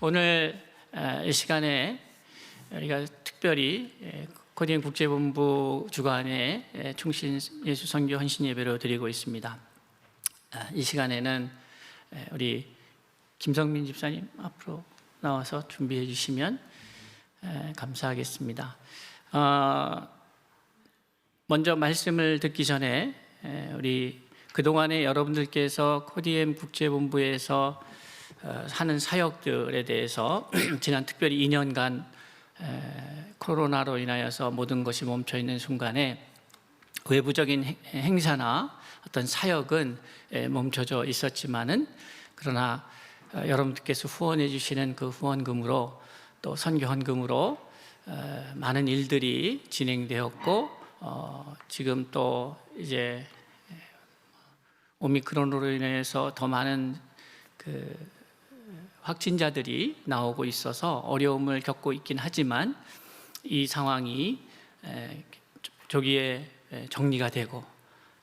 오늘 이 시간에 우리가 특별히 코디엠 국제본부 주관의 충신 예수 선교 헌신 예배로 드리고 있습니다. 이 시간에는 우리 김성민 집사님 앞으로 나와서 준비해 주시면 감사하겠습니다. 먼저 말씀을 듣기 전에 우리 그동안에 여러분들께서 코디엠 국제본부에서 하는 사역들에 대해서 지난 특별히 2년간 코로나로 인하여서 모든 것이 멈춰 있는 순간에 외부적인 행사나 어떤 사역은 멈춰져 있었지만은 그러나 여러분들께서 후원해 주시는 그 후원금으로 또 선교 헌금으로 많은 일들이 진행되었고 지금 또 이제 오미크론으로 인해서 더 많은 확진자들이 나오고 있어서 어려움을 겪고 있긴 하지만 이 상황이 조기에 정리가 되고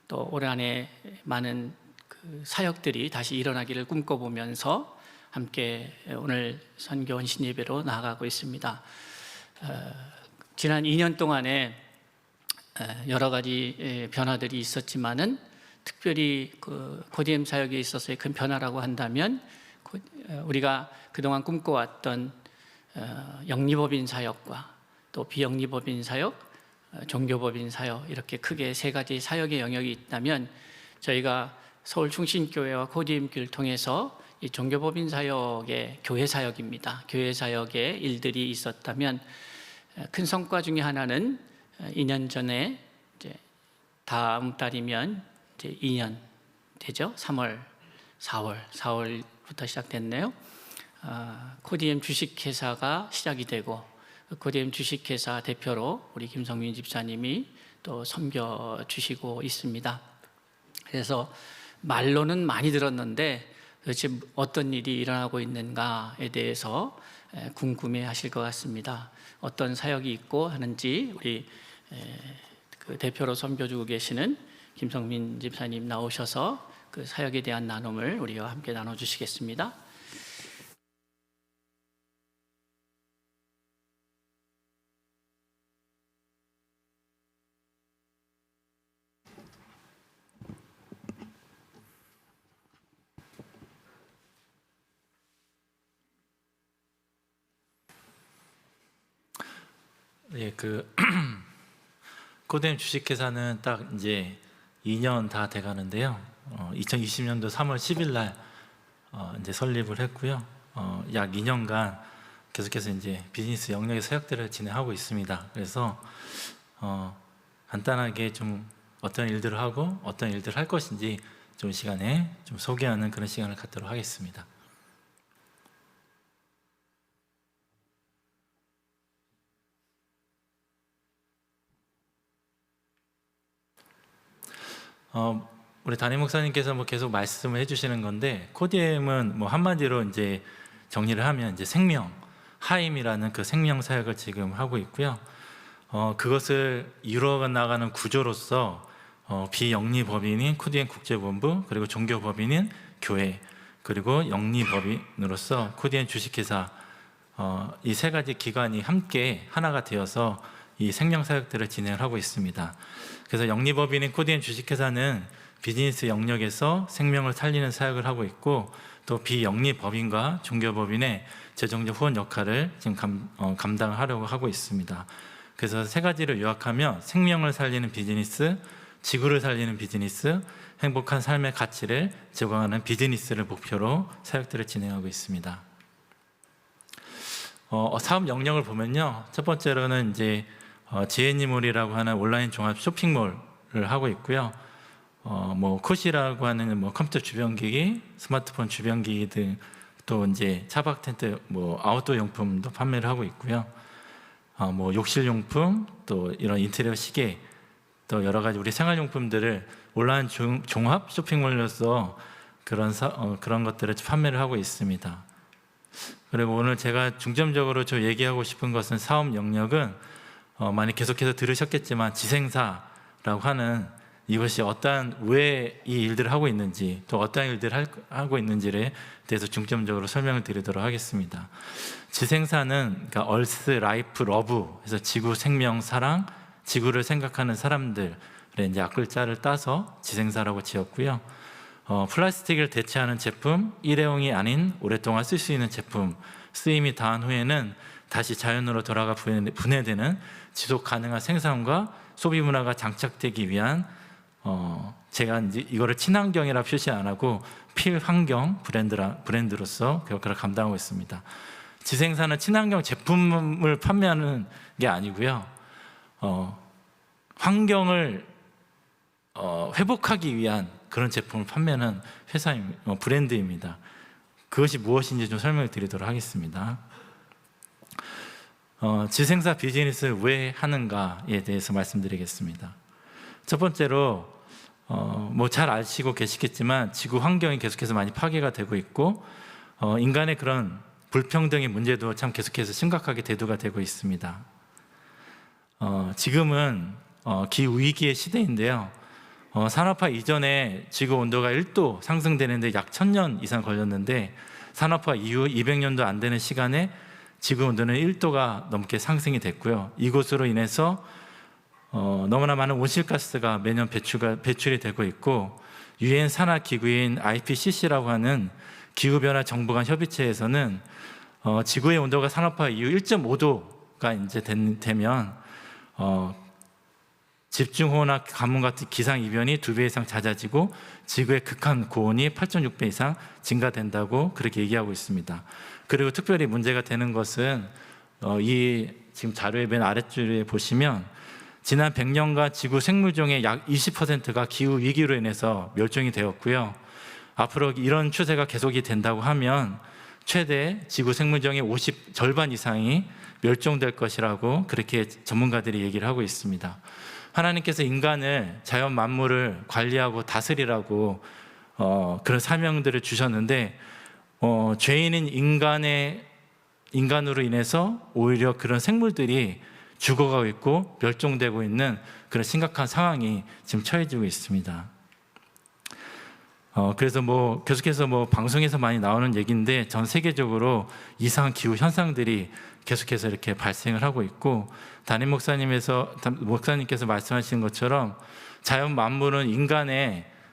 또 올 한해 많은 사역들이 다시 일어나기를 꿈꿔보면서 함께 오늘 선교 헌신 예배로 나아가고 있습니다. 지난 2년 동안에 여러 가지 변화들이 있었지만은 특별히 코디엠 사역에 있어서의 큰 변화라고 한다면 우리가 그동안 꿈꿔왔던 영리법인 사역과 또 비영리법인 사역, 종교법인 사역 이렇게 크게 세 가지 사역의 영역이 있다면 저희가 서울 충신교회와 코디엠 교회를 통해서 이 종교법인 사역의 교회 사역입니다. 교회 사역의 일들이 있었다면 큰 성과 중에 하나는 2년 전에 이제 다음 달이면 이제 2년 되죠. 3월, 4월부터 시작됐네요. 코디엠 주식회사가 시작이 되고 코디엠 주식회사 대표로 우리 김성민 집사님이 또 섬겨주시고 있습니다. 그래서 말로는 많이 들었는데 도대체 어떤 일이 일어나고 있는가에 대해서 궁금해 하실 것 같습니다. 어떤 사역이 있고 하는지 우리 그 대표로 섬겨주고 계시는 김성민 집사님 나오셔서 그 사역에 대한 나눔을 우리와 함께 나눠주시겠습니다. 예, 코디엠 주식회사는 딱 이제 2년 다 돼가는데요. 2020년도 3월 10일 날 이제 설립을 했고요. 약 2년간 계속해서 이제 비즈니스 영역의 사역들을 진행하고 있습니다. 그래서 간단하게 좀 어떤 일들을 하고 어떤 일들을 할 것인지 좀 시간에 좀 소개하는 그런 시간을 갖도록 하겠습니다. 우리 담임 목사님께서 계속 말씀을 해주시는 건데 코디엠은 한마디로 이제 정리를 하면 이제 생명, 하임이라는 그 생명 사역을 지금 하고 있고요. 그것을 이루어 나가는 구조로서 비영리법인인 코디엠 국제본부 그리고 종교법인인 교회 그리고 영리법인으로서 코디엠 주식회사 이 세 가지 기관이 함께 하나가 되어서 이 생명 사역들을 진행을 하고 있습니다. 그래서 영리법인인 코디엠 주식회사는 비즈니스 영역에서 생명을 살리는 사역을 하고 있고 또 비영리법인과 종교법인의 재정적 후원 역할을 지금 감당을 하려고 하고 있습니다. 그래서 세 가지를 요약하면 생명을 살리는 비즈니스, 지구를 살리는 비즈니스, 행복한 삶의 가치를 제공하는 비즈니스를 목표로 사역들을 진행하고 있습니다. 사업 영역을 보면요, 첫 번째로는 이제 지혜니몰이라고 하는 온라인 종합 쇼핑몰을 하고 있고요. 콧이라고 하는 컴퓨터 주변기기, 스마트폰 주변기기 등 또 이제 차박 텐트, 아웃도어 용품도 판매를 하고 있고요. 욕실 용품, 또 이런 인테리어 시계, 또 여러 가지 우리 생활용품들을 온라인 종합 쇼핑몰로서 그런 것들을 판매를 하고 있습니다. 그리고 오늘 제가 중점적으로 좀 얘기하고 싶은 것은 사업 영역은 많이 계속해서 들으셨겠지만 지생사라고 하는 이것이 왜 이 일들을 하고 있는지, 또 어떠한 일들을 하고 있는지에 대해서 중점적으로 설명을 드리도록 하겠습니다. 지생사는 그러니까 얼스, 라이프, 러브, 그래서 지구, 생명, 사랑, 지구를 생각하는 사람들의 이제 앞글자를 따서 지생사라고 지었고요. 플라스틱을 대체하는 제품, 일회용이 아닌 오랫동안 쓸 수 있는 제품, 쓰임이 다한 후에는 다시 자연으로 돌아가 분해되는 지속 가능한 생산과 소비 문화가 장착되기 위한 제가 이제 이거를 친환경이라 표시 안 하고 필환경 브랜드로서 그 역할을 감당하고 있습니다. 지생사는 친환경 제품을 판매하는 게 아니고요. 환경을 회복하기 위한 그런 제품을 판매하는 브랜드입니다. 그것이 무엇인지 좀 설명을 드리도록 하겠습니다. 지생사 비즈니스를 왜 하는가에 대해서 말씀드리겠습니다. 첫 번째로 뭐 잘 아시고 계시겠지만 지구 환경이 계속해서 많이 파괴가 되고 있고 인간의 그런 불평등의 문제도 참 계속해서 심각하게 대두가 되고 있습니다. 지금은 기후 위기의 시대인데요. 산업화 이전에 지구 온도가 1도 상승되는데 약 1000년 이상 걸렸는데 산업화 이후 200년도 안 되는 시간에 지구 온도는 1도가 넘게 상승이 됐고요. 이것으로 인해서 너무나 많은 온실가스가 매년 배출이 되고 있고 유엔 산하 기구인 IPCC라고 하는 기후변화 정부 간 협의체에서는 지구의 온도가 산업화 이후 1.5도가 이제 되면 집중호우나 가뭄 같은 기상이변이 2배 이상 잦아지고 지구의 극한 고온이 8.6배 이상 증가된다고 그렇게 얘기하고 있습니다. 그리고 특별히 문제가 되는 것은 이 지금 자료의 맨 아랫줄에 보시면 지난 100년간 지구 생물종의 약 20%가 기후 위기로 인해서 멸종이 되었고요. 앞으로 이런 추세가 계속이 된다고 하면 최대 지구 생물종의 절반 이상이 멸종될 것이라고 그렇게 전문가들이 얘기를 하고 있습니다. 하나님께서 인간을 자연 만물을 관리하고 다스리라고 그런 사명들을 주셨는데 죄인인 인간으로 인해서 오히려 그런 생물들이 죽어가고 있고 멸종되고 있는 그런 심각한 상황이 지금 처해지고 있습니다. 그래서 계속해서 방송에서 많이 나오는 얘기인데 전 세계적으로 이상한 기후 현상들이 계속해서 이렇게 발생을 하고 있고 담임 목사님께서 말씀하신 것처럼 자연 만물은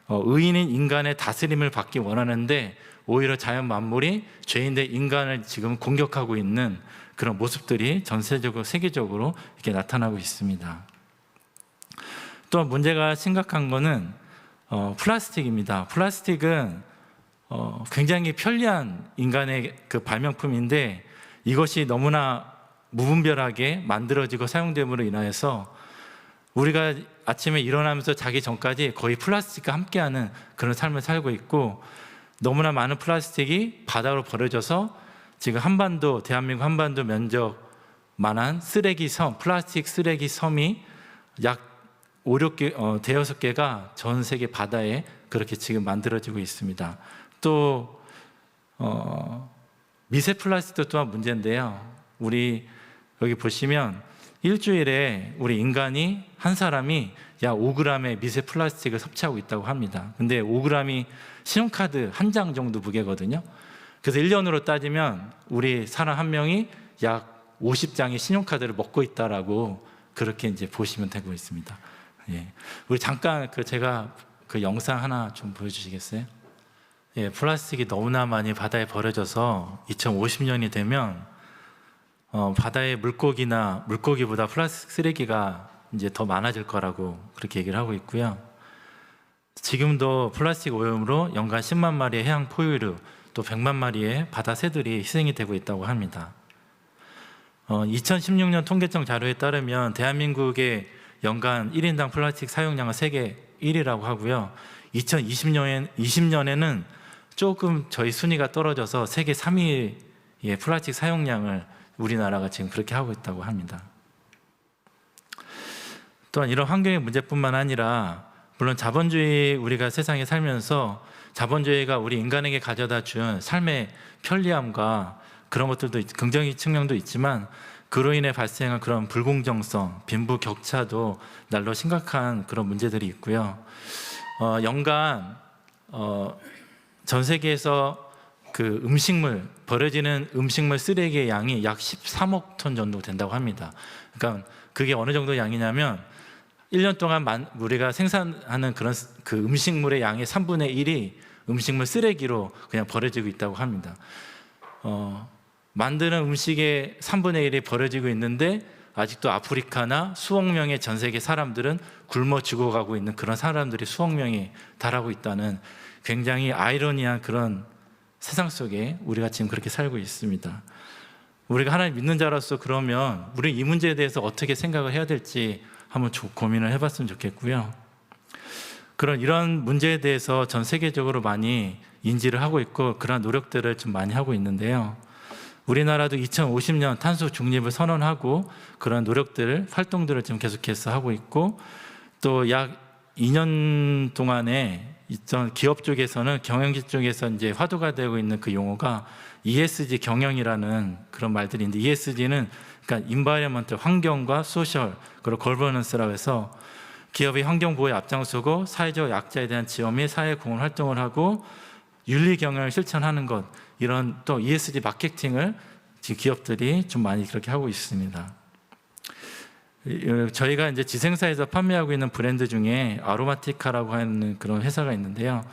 의인인 인간의 다스림을 받기 원하는데 오히려 자연 만물이 죄인된 인간을 지금 공격하고 있는 그런 모습들이 전세적으로 세계적으로 이렇게 나타나고 있습니다. 또 문제가 심각한 거는 플라스틱입니다. 플라스틱은 굉장히 편리한 인간의 그 발명품인데 이것이 너무나 무분별하게 만들어지고 사용됨으로 인하여서 우리가 아침에 일어나면서 자기 전까지 거의 플라스틱과 함께하는 그런 삶을 살고 있고 너무나 많은 플라스틱이 바다로 버려져서 지금 대한민국 한반도 면적만한 플라스틱 쓰레기 섬이 약 대여섯 개가 전 세계 바다에 그렇게 지금 만들어지고 있습니다. 또 미세 플라스틱도 또한 문제인데요. 우리 여기 보시면 일주일에 우리 인간이 한 사람이 약 5g의 미세 플라스틱을 섭취하고 있다고 합니다. 근데 5g이 신용카드 한 장 정도 무게거든요. 그래서 1년으로 따지면 우리 사람 한 명이 약 50장의 신용카드를 먹고 있다라고 그렇게 이제 보시면 되고 있습니다. 예. 우리 잠깐 제가 그 영상 하나 좀 보여주시겠어요? 예, 플라스틱이 너무나 많이 바다에 버려져서 2050년이 되면 바다의 물고기보다 플라스틱 쓰레기가 이제 더 많아질 거라고 그렇게 얘기를 하고 있고요. 지금도 플라스틱 오염으로 연간 10만 마리의 해양 포유류 또 100만 마리의 바다 새들이 희생이 되고 있다고 합니다. 2016년 통계청 자료에 따르면 대한민국의 연간 1인당 플라스틱 사용량은 세계 1위라고 하고요. 2020년에는 조금 저희 순위가 떨어져서 세계 3위의 플라스틱 사용량을 우리나라가 지금 그렇게 하고 있다고 합니다. 또한 이런 환경의 문제뿐만 아니라 물론 자본주의 우리가 세상에 살면서 자본주의가 우리 인간에게 가져다 준 삶의 편리함과 그런 것들도 긍정의 측면도 있지만 그로 인해 발생한 그런 불공정성, 빈부 격차도 날로 심각한 그런 문제들이 있고요. 연간 전 세계에서 그 버려지는 음식물 쓰레기의 양이 약 13억 톤 정도 된다고 합니다. 그러니까 그게 어느 정도 양이냐면 1년 동안 우리가 생산하는 그런 그 음식물의 양의 3분의 1이 음식물 쓰레기로 그냥 버려지고 있다고 합니다. 만드는 음식의 3분의 1이 버려지고 있는데 아직도 아프리카나 수억 명의 전 세계 사람들은 굶어 죽어가고 있는 그런 사람들이 수억 명이 달하고 있다는 굉장히 아이러니한 그런 세상 속에 우리가 지금 그렇게 살고 있습니다. 우리가 하나님 믿는 자로서 그러면 우리 이 문제에 대해서 어떻게 생각을 해야 될지 한번 고민을 해봤으면 좋겠고요. 이런 문제에 대해서 전 세계적으로 많이 인지를 하고 있고 그런 노력들을 좀 많이 하고 있는데요. 우리나라도 2050년 탄소 중립을 선언하고 그런 활동들을 좀 계속해서 하고 있고 또 약 2년 동안에 기업 쪽에서는 경영지 쪽에서 이제 화두가 되고 있는 그 용어가 ESG 경영이라는 그런 말들이 있는데 ESG는 그러니까 인바이러먼트 환경과 소셜 그리고 걸버넌스라고 해서 기업의 환경 보호에 앞장서고 사회적 약자에 대한 지원 및 사회 공헌 활동을 하고 윤리 경영을 실천하는 것 이런 또 ESG 마케팅을 지금 기업들이 좀 많이 그렇게 하고 있습니다. 저희가 이제 지생사에서 판매하고 있는 브랜드 중에 아로마티카라고 하는 그런 회사가 있는데요.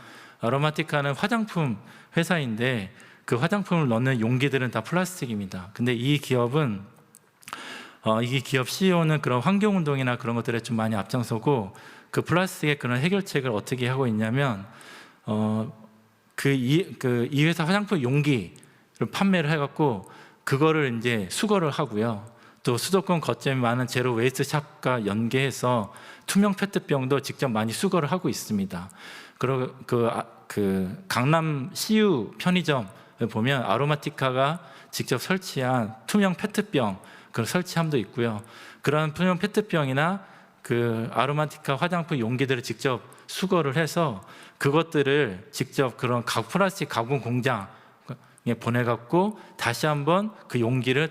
아로마티카는 화장품 회사인데 그 화장품을 넣는 용기들은 다 플라스틱입니다. 근데 이 기업 CEO는 그런 환경운동이나 그런 것들에 좀 많이 앞장서고 그 플라스틱의 그런 해결책을 어떻게 하고 있냐면 이 회사 화장품 용기를 판매를 해갖고 그거를 이제 수거를 하고요. 또 수도권 거점이 많은 제로 웨이스트 샵과 연계해서 투명 페트병도 직접 많이 수거를 하고 있습니다. 그리고 그 강남 CU 편의점을 보면 아로마티카가 직접 설치한 투명 페트병 그런 설치함도 있고요. 그런 투명 페트병이나 그 아로마티카 화장품 용기들을 직접 수거를 해서 그것들을 직접 그런 플라스틱 가공 공장에 보내갖고 다시 한번 그 용기를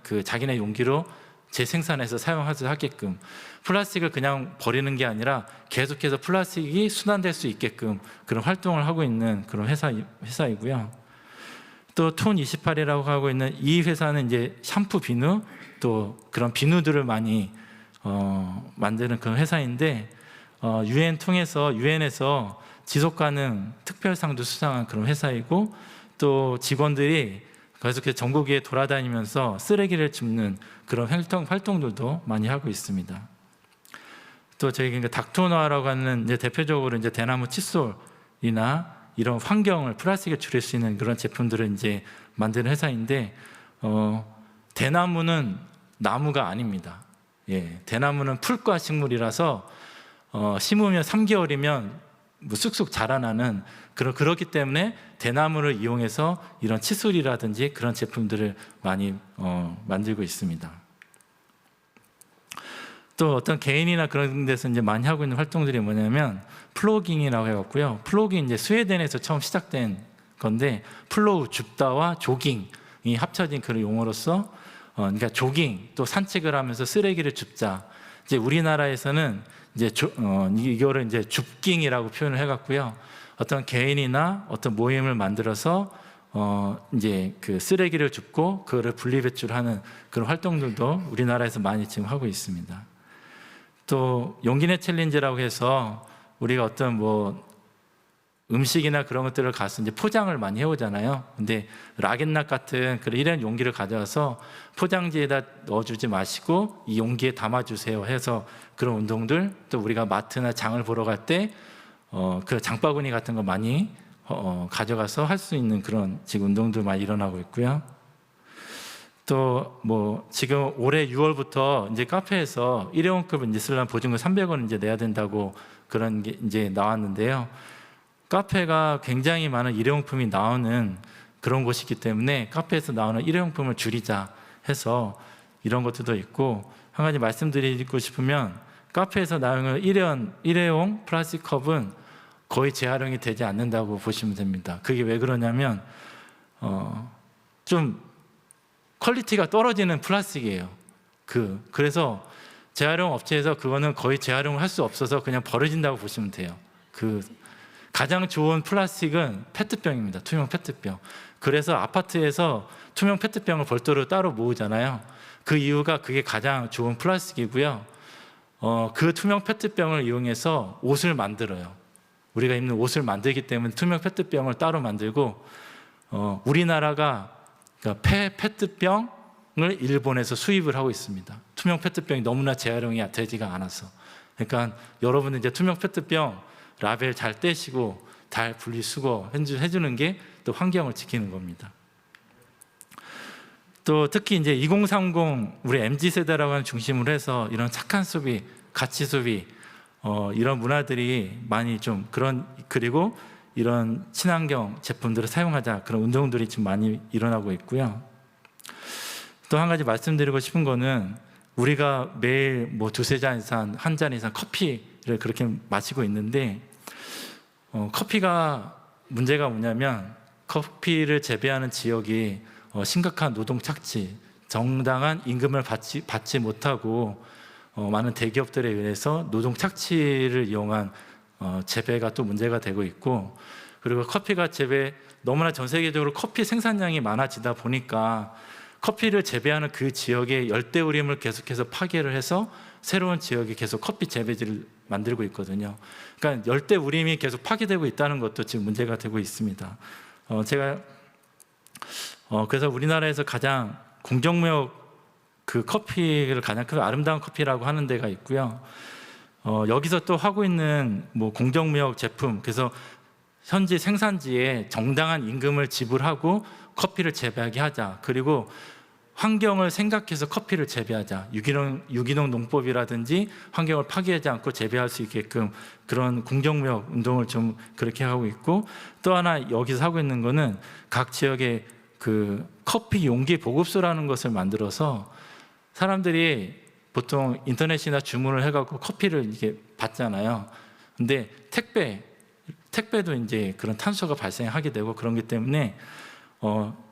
그 자기네 용기로 재생산해서 사용할 수 하게끔 플라스틱을 그냥 버리는 게 아니라 계속해서 플라스틱이 순환될 수 있게끔 그런 활동을 하고 있는 그런 회사이고요. 또 톤28이라고 하고 있는 이 회사는 이제 샴푸 비누 또 그런 비누들을 많이 만드는 그런 회사인데 유엔에서 지속가능 특별상도 수상한 그런 회사이고 또 직원들이 계속해서 전국에 돌아다니면서 쓰레기를 줍는 그런 활동들도 많이 하고 있습니다. 또 저희 닥토너라고 하는 이제 대표적으로 이제 대나무 칫솔이나 이런 환경을 플라스틱을 줄일 수 있는 그런 제품들을 이제 만드는 회사인데 대나무는 나무가 아닙니다. 예, 대나무는 풀과 식물이라서 심으면 3개월이면 뭐 쑥쑥 자라나는 그렇기 때문에 대나무를 이용해서 이런 칫솔이라든지 그런 제품들을 많이 만들고 있습니다. 또 어떤 개인이나 그런 데서 이제 많이 하고 있는 활동들이 뭐냐면 플로깅이라고 해갖고요. 플로깅 이제 스웨덴에서 처음 시작된 건데 플로우 줍다와 조깅이 합쳐진 그런 용어로서 그러니까 조깅 또 산책을 하면서 쓰레기를 줍자. 이제 우리나라에서는 이제 이거를 이제 줍깅이라고 표현을 해갖고요. 어떤 개인이나 어떤 모임을 만들어서 이제 그 쓰레기를 줍고 그거를 분리배출하는 그런 활동들도 우리나라에서 많이 지금 하고 있습니다. 또 용기내 챌린지라고 해서 우리가 어떤 뭐 음식이나 그런 것들을 가서 이제 포장을 많이 해오잖아요. 근데 락앤락 같은 그런 일회용 용기를 가져와서 포장지에다 넣어주지 마시고 이 용기에 담아주세요 해서 그런 운동들 또 우리가 마트나 장을 보러 갈 때 그 장바구니 같은 거 많이 가져가서 할 수 있는 그런 지금 운동들 많이 일어나고 있고요. 또 뭐 지금 올해 6월부터 이제 카페에서 일회용컵을 이제 쓰려면 보증금 300원 이제 내야 된다고 그런 게 이제 나왔는데요. 카페가 굉장히 많은 일회용품이 나오는 그런 곳이기 때문에 카페에서 나오는 일회용품을 줄이자 해서 이런 것들도 있고 한 가지 말씀드리고 싶으면 카페에서 나오는 일회용 플라스틱 컵은 거의 재활용이 되지 않는다고 보시면 됩니다. 그게 왜 그러냐면 좀 퀄리티가 떨어지는 플라스틱이에요. 그래서 재활용 업체에서 그거는 거의 재활용을 할 수 없어서 그냥 버려진다고 보시면 돼요. 가장 좋은 플라스틱은 페트병입니다. 투명 페트병. 그래서 아파트에서 투명 페트병을 별도로 따로 모으잖아요. 그 이유가 그게 가장 좋은 플라스틱이고요. 그 투명 페트병을 이용해서 옷을 만들어요. 우리가 입는 옷을 만들기 때문에 투명 페트병을 따로 만들고, 우리나라가 그러니까 페트병을 일본에서 수입을 하고 있습니다. 투명 페트병이 너무나 재활용이 되지가 않아서. 그러니까 여러분들 이제 투명 페트병 라벨 잘 떼시고 잘 분리수거 해주는 게 또 환경을 지키는 겁니다. 또 특히 이제 2030 우리 MZ 세대라고 하는 중심으로 해서 이런 착한 소비, 가치 소비, 이런 문화들이 많이 좀 그리고 이런 친환경 제품들을 사용하자, 그런 운동들이 지금 많이 일어나고 있고요. 또 한 가지 말씀드리고 싶은 거는 우리가 매일 뭐 두세 잔 이상, 한 잔 이상 커피를 그렇게 마시고 있는데, 커피가 문제가 뭐냐면 커피를 재배하는 지역이 심각한 노동 착취, 정당한 임금을 받지 못하고 많은 대기업들에 의해서 노동 착취를 이용한 재배가 또 문제가 되고 있고, 그리고 커피가 너무나 전 세계적으로 커피 생산량이 많아지다 보니까 커피를 재배하는 그 지역의 열대우림을 계속해서 파괴를 해서 새로운 지역이 계속 커피 재배지를 만들고 있거든요. 그러니까 열대우림이 계속 파괴되고 있다는 것도 지금 문제가 되고 있습니다. 그래서 우리나라에서 가장 공정무역 커피를 가장 큰 아름다운 커피라고 하는 데가 있고요. 여기서 또 하고 있는 뭐 공정무역 제품, 그래서 현지 생산지에 정당한 임금을 지불하고 커피를 재배하게 하자. 그리고 환경을 생각해서 커피를 재배하자. 유기농 농법이라든지 환경을 파괴하지 않고 재배할 수 있게끔 그런 공정무역 운동을 좀 그렇게 하고 있고, 또 하나 여기서 하고 있는 거는 각 지역에 커피 용기 보급소라는 것을 만들어서 사람들이 보통 인터넷이나 주문을 해갖고 커피를 이렇게 받잖아요. 근데 택배도 이제 그런 탄소가 발생하게 되고 그런 것 때문에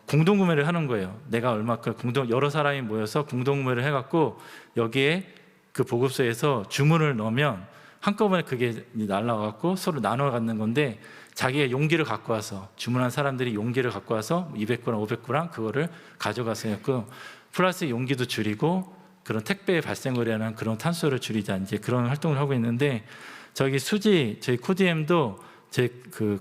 공동구매를 하는 거예요. 내가 얼마큼 여러 사람이 모여서 공동구매를 해갖고 여기에 그 보급소에서 주문을 넣으면 한꺼번에 그게 날라가고 서로 나눠 갖는 건데, 자기의 용기를 갖고 와서 주문한 사람들이 용기를 갖고 와서 200g, 500g 그거를 가져가서 했고, 플라스틱 용기도 줄이고 그런 택배에 발생을 하는 그런 탄소를 줄이자, 이제 그런 활동을 하고 있는데, 저희 코디엠도 제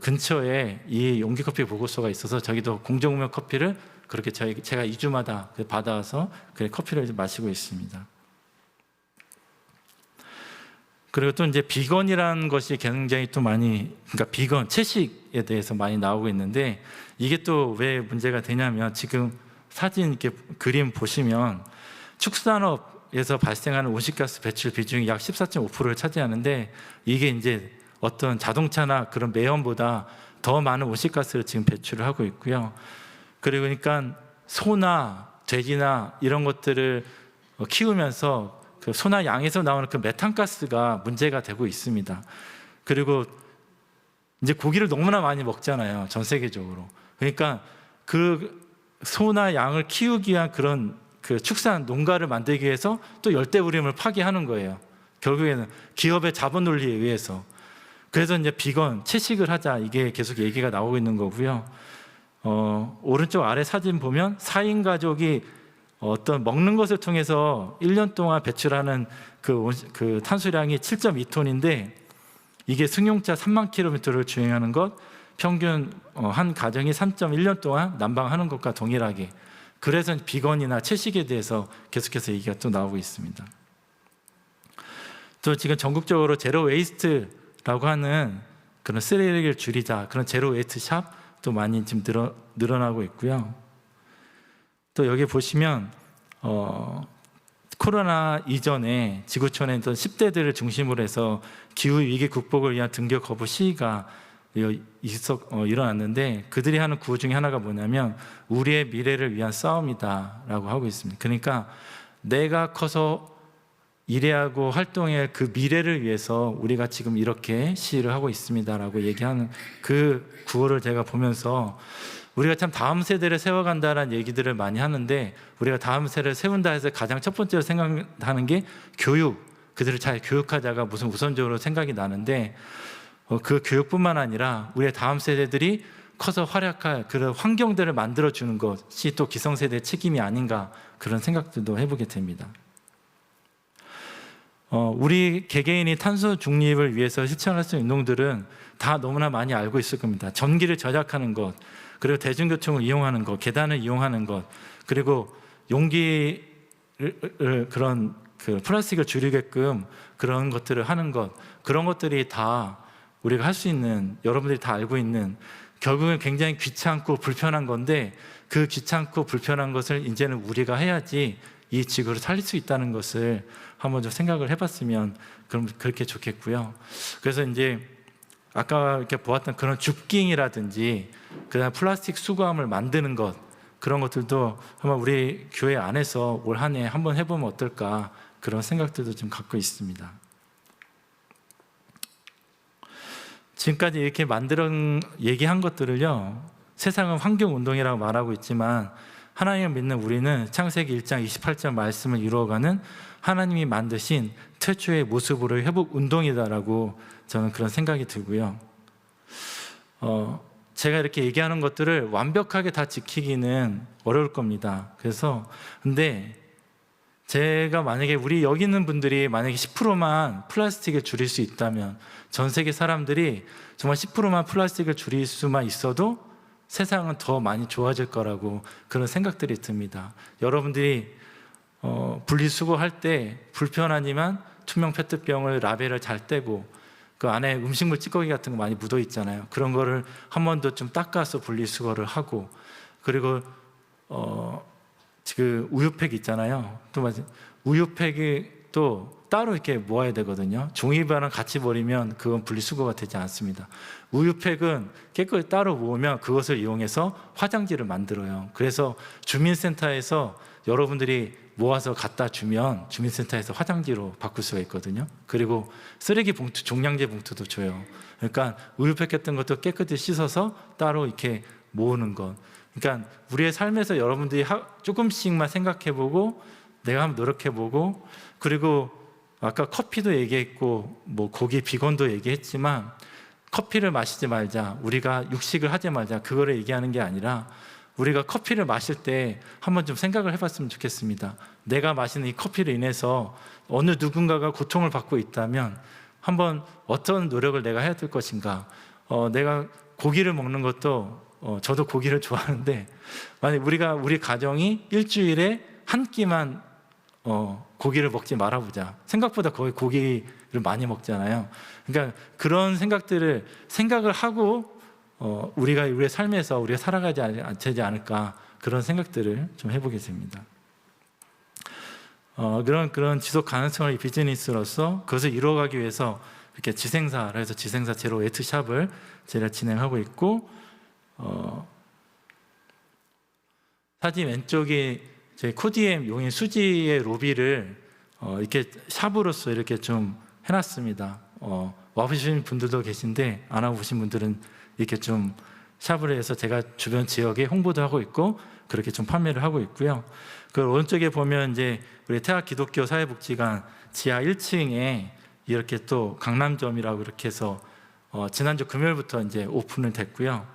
근처에 이 용기 커피 보고서가 있어서 저기도 공정무역 커피를 그렇게 제가 2주마다 받아와서 커피를 마시고 있습니다. 그리고 또 이제 비건이라는 것이 굉장히 또 많이, 그러니까 비건 채식에 대해서 많이 나오고 있는데, 이게 또 왜 문제가 되냐면, 지금 사진 이렇게 그림 보시면 축산업에서 발생하는 온실가스 배출 비중이 약 14.5%를 차지하는데, 이게 이제 어떤 자동차나 그런 매연보다 더 많은 온실가스를 지금 배출을 하고 있고요. 그리고 그러니까 소나 돼지나 이런 것들을 키우면서 그 소나 양에서 나오는 그 메탄가스가 문제가 되고 있습니다. 그리고 이제 고기를 너무나 많이 먹잖아요, 전 세계적으로. 그러니까 그 소나 양을 키우기 위한 그런 축산 농가를 만들기 위해서 또 열대우림을 파괴하는 거예요. 결국에는 기업의 자본 논리에 의해서. 그래서 이제 비건 채식을 하자, 이게 계속 얘기가 나오고 있는 거고요. 오른쪽 아래 사진 보면 4인 가족이 어떤 먹는 것을 통해서 1년 동안 배출하는 그 탄소량이 7.2톤인데, 이게 승용차 3만 킬로미터를 주행하는 것, 평균 한 가정이 3.1년 동안 난방하는 것과 동일하게. 그래서 비건이나 채식에 대해서 계속해서 얘기가 또 나오고 있습니다. 또 지금 전국적으로 제로 웨이스트라고 하는 그런 쓰레기를 줄이자, 그런 제로 웨이스트 샵도 많이 지금 늘어나고 있고요. 또 여기 보시면 코로나 이전에 지구촌에 있던 10대들을 중심으로 해서 기후위기 극복을 위한 등교 거부 시위가 일어났는데, 그들이 하는 구호 중에 하나가 뭐냐면 우리의 미래를 위한 싸움이다라고 하고 있습니다. 그러니까 내가 커서 일해하고 활동할 그 미래를 위해서 우리가 지금 이렇게 시위를 하고 있습니다라고 얘기하는 그 구호를 제가 보면서 우리가 참 다음 세대를 세워간다는 얘기들을 많이 하는데, 우리가 다음 세대를 세운다 해서 가장 첫 번째로 생각하는 게 교육, 그들을 잘 교육하자가 무슨 우선적으로 생각이 나는데, 그 교육뿐만 아니라 우리의 다음 세대들이 커서 활약할 그런 환경들을 만들어주는 것이 또 기성세대의 책임이 아닌가, 그런 생각들도 해보게 됩니다. 우리 개개인이 탄소 중립을 위해서 실천할 수 있는 운동들은 다 너무나 많이 알고 있을 겁니다. 전기를 절약하는 것, 그리고 대중교통을 이용하는 것, 계단을 이용하는 것, 그리고 용기를 그런 그 플라스틱을 줄이게끔 그런 것들을 하는 것, 그런 것들이 다 우리가 할 수 있는, 여러분들이 다 알고 있는, 결국은 굉장히 귀찮고 불편한 건데, 그 귀찮고 불편한 것을 이제는 우리가 해야지 이 지구를 살릴 수 있다는 것을 한번 좀 생각을 해봤으면 그럼 그렇게 좋겠고요. 그래서 이제 아까 이렇게 보았던 그런 줍깅이라든지 그다음 플라스틱 수거함을 만드는 것, 그런 것들도 한번 우리 교회 안에서 올 한 해 한번 해보면 어떨까, 그런 생각들도 좀 갖고 있습니다. 지금까지 이렇게 얘기한 것들을요, 세상은 환경운동이라고 말하고 있지만 하나님을 믿는 우리는 창세기 1장 28절 말씀을 이루어가는 하나님이 만드신 최초의 모습으로의 회복운동이다라고 저는 그런 생각이 들고요. 제가 이렇게 얘기하는 것들을 완벽하게 다 지키기는 어려울 겁니다. 그래서 근데 제가 만약에 우리 여기 있는 분들이 만약에 10%만 플라스틱을 줄일 수 있다면, 전 세계 사람들이 정말 10%만 플라스틱을 줄일 수만 있어도 세상은 더 많이 좋아질 거라고 그런 생각들이 듭니다. 여러분들이 분리수거할 때 불편하지만 투명 페트병을 라벨을 잘 떼고 그 안에 음식물 찌꺼기 같은 거 많이 묻어 있잖아요. 그런 거를 한 번 더 좀 닦아서 분리수거를 하고, 그리고 그 우유팩 있잖아요. 또 우유팩이 또 따로 이렇게 모아야 되거든요. 종이바랑 같이 버리면 그건 분리수거가 되지 않습니다. 우유팩은 깨끗이 따로 모으면 그것을 이용해서 화장지를 만들어요. 그래서 주민센터에서 여러분들이 모아서 갖다 주면 주민센터에서 화장지로 바꿀 수가 있거든요. 그리고 쓰레기 봉투, 종량제 봉투도 줘요. 그러니까 우유팩 같은 것도 깨끗이 씻어서 따로 이렇게 모으는 것. 그러니까 우리의 삶에서 여러분들이 조금씩만 생각해보고, 내가 한번 노력해보고, 그리고 아까 커피도 얘기했고 뭐 고기 비건도 얘기했지만, 커피를 마시지 말자, 우리가 육식을 하지 말자, 그거를 얘기하는 게 아니라 우리가 커피를 마실 때 한번 좀 생각을 해봤으면 좋겠습니다. 내가 마시는 이 커피로 인해서 어느 누군가가 고통을 받고 있다면 한번 어떤 노력을 내가 해야 될 것인가. 내가 고기를 먹는 것도 저도 고기를 좋아하는데, 만약 우리 가정이 일주일에 한 끼만 고기를 먹지 말아보자. 생각보다 거의 고기를 많이 먹잖아요. 그러니까 그런 생각을 하고 우리가 우리의 삶에서 우리가 살아가지 되지 않을까, 그런 생각들을 좀 해보게 됩니다. 그런 지속 가능성의 비즈니스로서 그것을 이루어가기 위해서 이렇게 지생사를 해서 지생사 제로 웨트샵을 제가 진행하고 있고, 사진 왼쪽이 저희 코디엠 용인 수지의 로비를 이렇게 샵으로서 이렇게 좀 해놨습니다. 와보신 분들도 계신데 안 와보신 분들은 이렇게 좀 샵을 해서 제가 주변 지역에 홍보도 하고 있고 그렇게 좀 판매를 하고 있고요. 그 오른쪽에 보면 이제 우리 태아 기독교 사회복지관 지하 1층에 이렇게 또 강남점이라고 이렇게 해서 지난주 금요일부터 이제 오픈을 됐고요.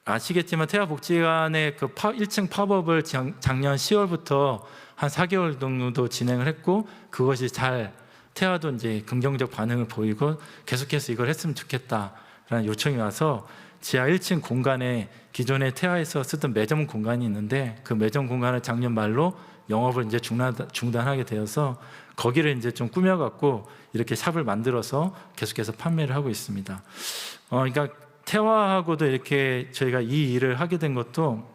아시겠지만 태아복지관의 그 1층 팝업을 작년 10월부터 한 4개월 정도 진행을 했고, 그것이 잘 태아도 이제 긍정적 반응을 보이고 계속해서 이걸 했으면 좋겠다라는 요청이 와서 지하 1층 공간에 기존에 태아에서 쓰던 매점 공간이 있는데, 그 매점 공간을 작년 말로 영업을 이제 중단하게 되어서 거기를 이제 좀 꾸며갖고 이렇게 샵을 만들어서 계속해서 판매를 하고 있습니다. 그러니까 태화하고도 이렇게 저희가 이 일을 하게 된 것도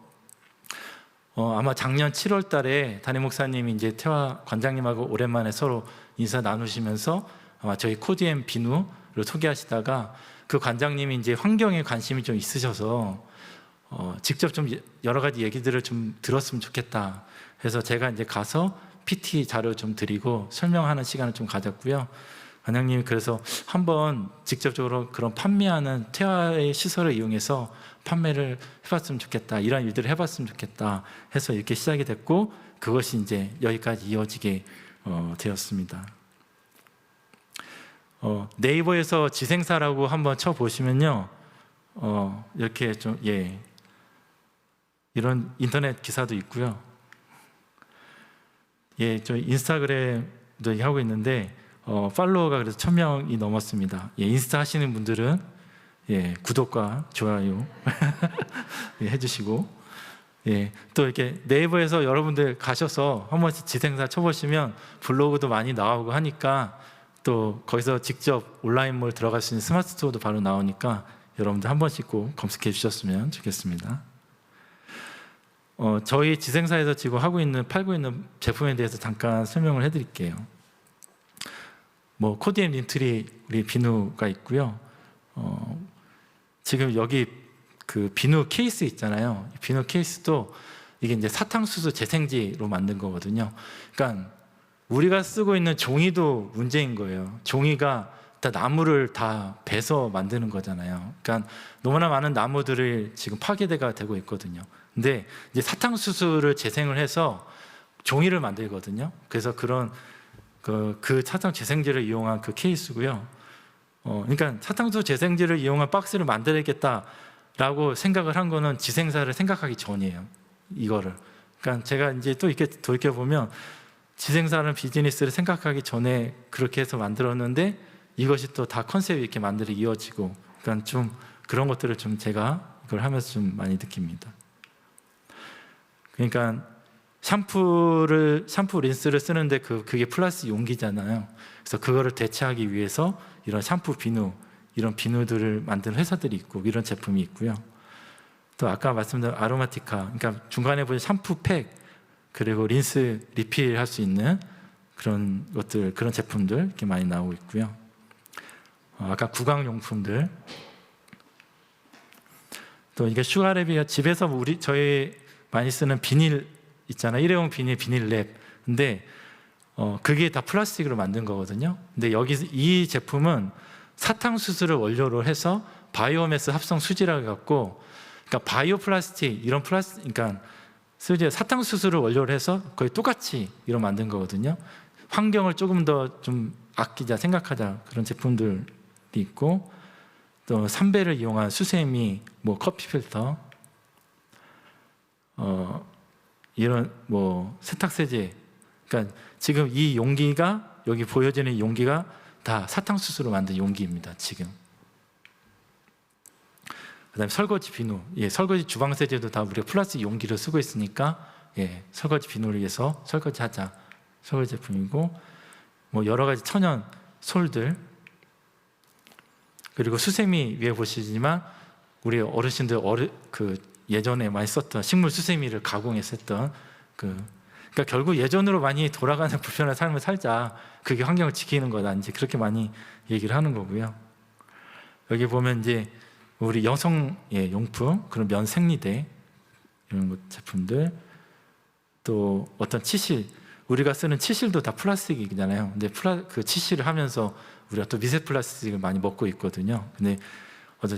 아마 작년 7월 달에 담임 목사님이 이제 태화 관장님하고 오랜만에 서로 인사 나누시면서 아마 저희 코디엠 비누를 소개하시다가 그 관장님이 이제 환경에 관심이 좀 있으셔서 직접 좀 여러 가지 얘기들을 좀 들었으면 좋겠다 해서 제가 이제 가서 PT 자료 좀 드리고 설명하는 시간을 좀 가졌고요. 원장님이 그래서 한번 직접적으로 그런 판매하는 태아의 시설을 이용해서 판매를 해봤으면 좋겠다, 이런 일들을 해봤으면 좋겠다 해서 이렇게 시작이 됐고, 그것이 이제 여기까지 이어지게 되었습니다. 네이버에서 지생사라고 한번 쳐보시면요, 이렇게 좀 이런 인터넷 기사도 있고요. 저 인스타그램도 하고 있는데 팔로워가 그래서 1000명이 넘었습니다. 인스타 하시는 분들은 구독과 좋아요 해주시고, 또 이렇게 네이버에서 여러분들 가셔서 한 번씩 지생사 쳐보시면 블로그도 많이 나오고 하니까, 또 거기서 직접 온라인몰 들어갈 수 있는 스마트 스토어도 바로 나오니까 여러분들 한 번씩 꼭 검색해 주셨으면 좋겠습니다. 저희 지생사에서 지금 팔고 있는 제품에 대해서 잠깐 설명을 해드릴게요. 코디엠 린트리 우리 비누가 있고요. 지금 여기 그 비누 케이스 있잖아요. 비누 케이스도 이게 이제 사탕수수 재생지로 만든 거거든요. 그러니까 우리가 쓰고 있는 종이도 문제인 거예요. 종이가 다 나무를 다 베서 만드는 거잖아요. 그러니까 너무나 많은 나무들이 지금 파괴가 되고 있거든요. 근데 이제 사탕수수를 재생을 해서 종이를 만들거든요. 그래서 그런 그 사탕 재생제를 이용한 그 케이스고요. 그러니까 사탕수수 재생제를 이용한 박스를 만들어야겠다라고 생각을 한 거는 지생사를 생각하기 전이에요. 이거를. 그러니까 제가 이제 또 이렇게 돌이켜 보면 지생사는 비즈니스를 생각하기 전에 그렇게 해서 만들었는데, 이것이 또 다 컨셉이 이렇게 이어지고, 그러니까 좀 그런 것들을 좀 제가 이걸 하면서 좀 많이 느낍니다. 그러니까 샴푸 린스를 쓰는데 그게 플라스틱 용기잖아요. 그래서 그거를 대체하기 위해서 이런 샴푸 비누, 이런 비누들을 만드는 회사들이 있고, 이런 제품이 있고요. 또 아까 말씀드린 아로마티카, 그러니까 중간에 보면 샴푸팩, 그리고 린스 리필할 수 있는 그런 것들, 그런 제품들 이렇게 많이 나오고 있고요. 아까 구강용품들, 또 이게 슈가랩이 집에서 저희 많이 쓰는 비닐 있잖아요. 일회용 비닐랩. 근데 그게 다 플라스틱으로 만든 거거든요. 근데 이 제품은 사탕수수를 원료로 해서 바이오매스 합성 수지라고 해갖고, 그러니까 바이오 플라스틱, 이런 플라스틱, 그러니까 사탕수수를 원료로 해서 거의 똑같이 이런 만든 거거든요. 환경을 조금 더 좀 아끼자, 생각하자, 그런 제품들이 있고, 또 삼배를 이용한 수세미, 커피 필터, 이런 세탁세제. 그러니까 지금 이 용기가, 여기 보여지는 용기가 다 사탕수수로 만든 용기입니다. 지금. 그다음에 설거지 비누, 설거지 주방세제도 다 우리가 플라스틱 용기를 쓰고 있으니까, 설거지 비누를 위해서 설거지하자, 설거지 제품이고, 여러 가지 천연 솔들, 그리고 수세미 위에 보시지만 우리 어르신들 예전에 많이 썼던 식물 수세미를 가공해서 했던 그러니까 결국 예전으로 많이 돌아가는 불편한 삶을 살자, 그게 환경을 지키는 거다, 이제 그렇게 많이 얘기를 하는 거고요. 여기 보면 이제 우리 여성 용품, 그런 면 생리대 이런 제품들, 또 어떤 치실, 우리가 쓰는 치실도 다 플라스틱이잖아요. 근데 그 치실을 하면서 우리가 또 미세 플라스틱을 많이 먹고 있거든요. 근데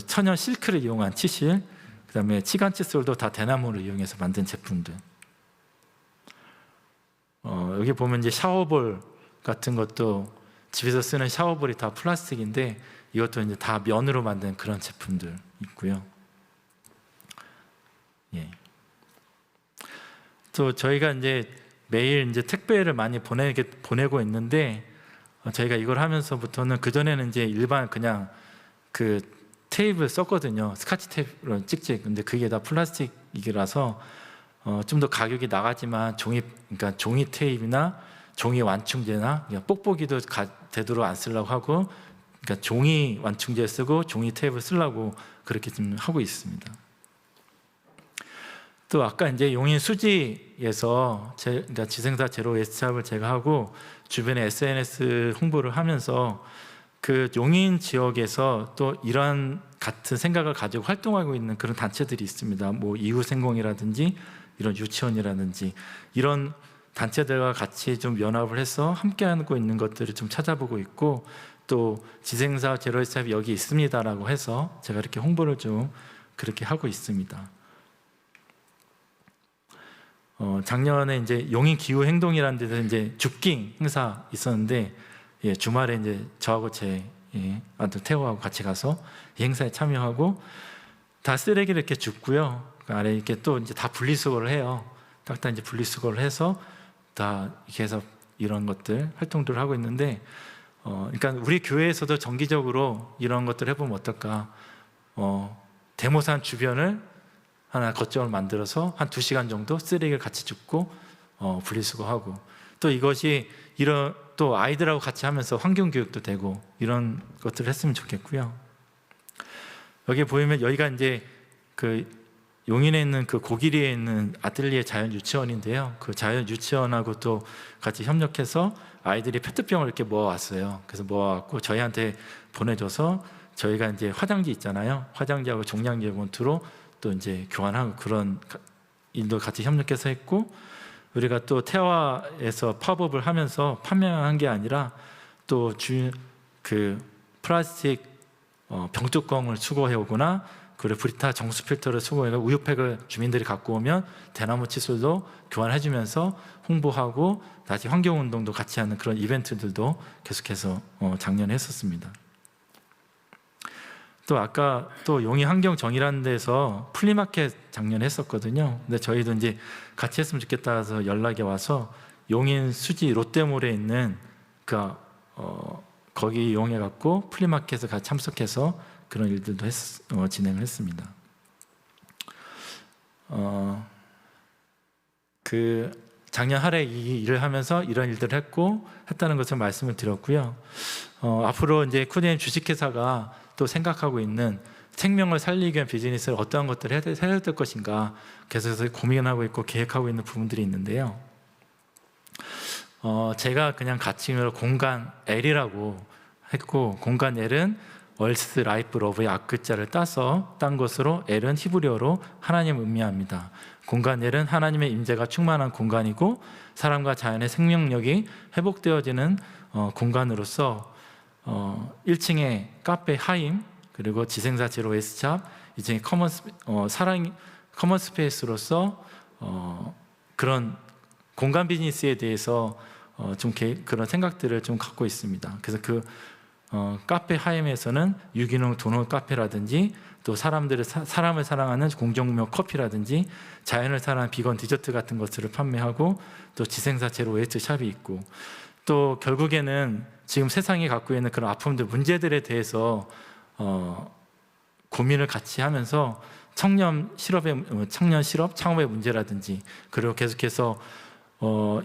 천연 실크를 이용한 치실, 그다음에 치간 칫솔도 다 대나무를 이용해서 만든 제품들. 여기 보면 이제 샤워볼 같은 것도 집에서 쓰는 샤워볼이 다 플라스틱인데, 이것도 이제 다 면으로 만든 그런 제품들 있고요. 또 저희가 이제 매일 이제 택배를 많이 보내고 있는데, 저희가 이걸 하면서부터는, 그전에는 이제 일반 그냥 그 테이프를 썼거든요. 스카치 테이프로 찍찍. 근데 그게 다 플라스틱이라서 좀 더 가격이 나가지만 그러니까 종이 테이프나 종이 완충제나 뽁뽁이도 되도록 안 쓰려고 하고, 그러니까 종이 완충제 쓰고 종이 테이프 쓰려고 그렇게 좀 하고 있습니다. 또 아까 이제 용인 수지에서 그러니까 지생사 제로 웨스트샵을 제가 하고 주변에 SNS 홍보를 하면서 그 용인 지역에서 또 이러한 같은 생각을 가지고 활동하고 있는 그런 단체들이 있습니다. 이웃생공이라든지 이런 유치원이라든지 이런 단체들과 같이 좀 연합을 해서 함께하고 있는 것들을 좀 찾아보고 있고, 또 지생사업 제로웨이스트 샵이 여기 있습니다라고 해서 제가 이렇게 홍보를 좀 그렇게 하고 있습니다. 작년에 이제 용인 기후 행동이라는 데서 이제 줍깅 행사 있었는데, 예, 주말에 이제 저하고 제 아들 태호하고 같이 가서 이 행사에 참여하고 다 쓰레기를 이렇게 줍고요. 그 아래 이렇게 또 이제 다 분리수거를 해요. 딱 이제 분리수거를 해서 다 이렇게 해서 이런 것들 활동들을 하고 있는데, 그러니까 우리 교회에서도 정기적으로 이런 것들을 해보면 어떨까? 대모산 주변을 하나 거점을 만들어서 한 2시간 정도 쓰레기를 같이 줍고 분리수거하고, 또 이것이 이런 또 아이들하고 같이 하면서 환경 교육도 되고 이런 것들을 했으면 좋겠고요. 여기 보이면 여기가 이제 그 용인에 있는 그 고기리에 있는 아틀리에 자연 유치원인데요. 그 자연 유치원하고 또 같이 협력해서 아이들이 페트병을 이렇게 모아왔어요. 그래서 모아왔고 저희한테 보내줘서 저희가 이제 화장지 있잖아요. 화장지하고 종량제 봉투로 또 이제 교환하고 그런 일도 같이 협력해서 했고, 우리가 또 태화에서 팝업을 하면서 판매한 게 아니라 또 그 플라스틱 병뚜껑을 수거해 오거나 그리고 브리타 정수 필터를 수거해서 우유팩을 주민들이 갖고 오면 대나무 칫솔도 교환해주면서 홍보하고 다시 환경운동도 같이 하는 그런 이벤트들도 계속해서 작년에 했었습니다. 또 아까 또 용인 환경정이라는 데서 플리마켓 작년에 했었거든요. 근데 저희도 이제 같이 했으면 좋겠다 해서 연락이 와서 용인 수지 롯데몰에 있는 거기 이용해 갖고 플리마켓에 같이 참석해서 그런 일들도 진행을 했습니다. 그 작년 할애 이 일을 하면서 이런 일들을 했다는 것을 말씀을 드렸고요. 앞으로 이제 코디엠 주식회사가 또 생각하고 있는 생명을 살리기 위한 비즈니스를 어떠한 것들을 해야 될 것인가 계속해서 고민하고 있고 계획하고 있는 부분들이 있는데요. 제가 그냥 가칭으로 공간 L이라고 했고, 공간 L은 월스 라이프 러브의 앞글자를 딴 것으로 L은 히브리어로 하나님을 의미합니다. 공간 L은 하나님의 임재가 충만한 공간이고 사람과 자연의 생명력이 회복되어지는 공간으로서 1층에 카페 하임, 그리고 지생사 제로 웨이스트 샵, 2층에 커먼 스페이스로서 그런 공간 비즈니스에 대해서 좀 그런 생각들을 좀 갖고 있습니다. 그래서 그 카페 하임에서는 유기농 도넛 카페라든지 또 사람을 사랑하는 공정무역 커피라든지 자연을 사랑하는 비건 디저트 같은 것들을 판매하고, 또 지생사 제로 웨이스트 샵이 있고, 또 결국에는 지금 세상이 갖고 있는 그런 아픔들, 문제들에 대해서 고민을 같이 하면서 청년 실업 창업의 문제라든지, 그리고 계속해서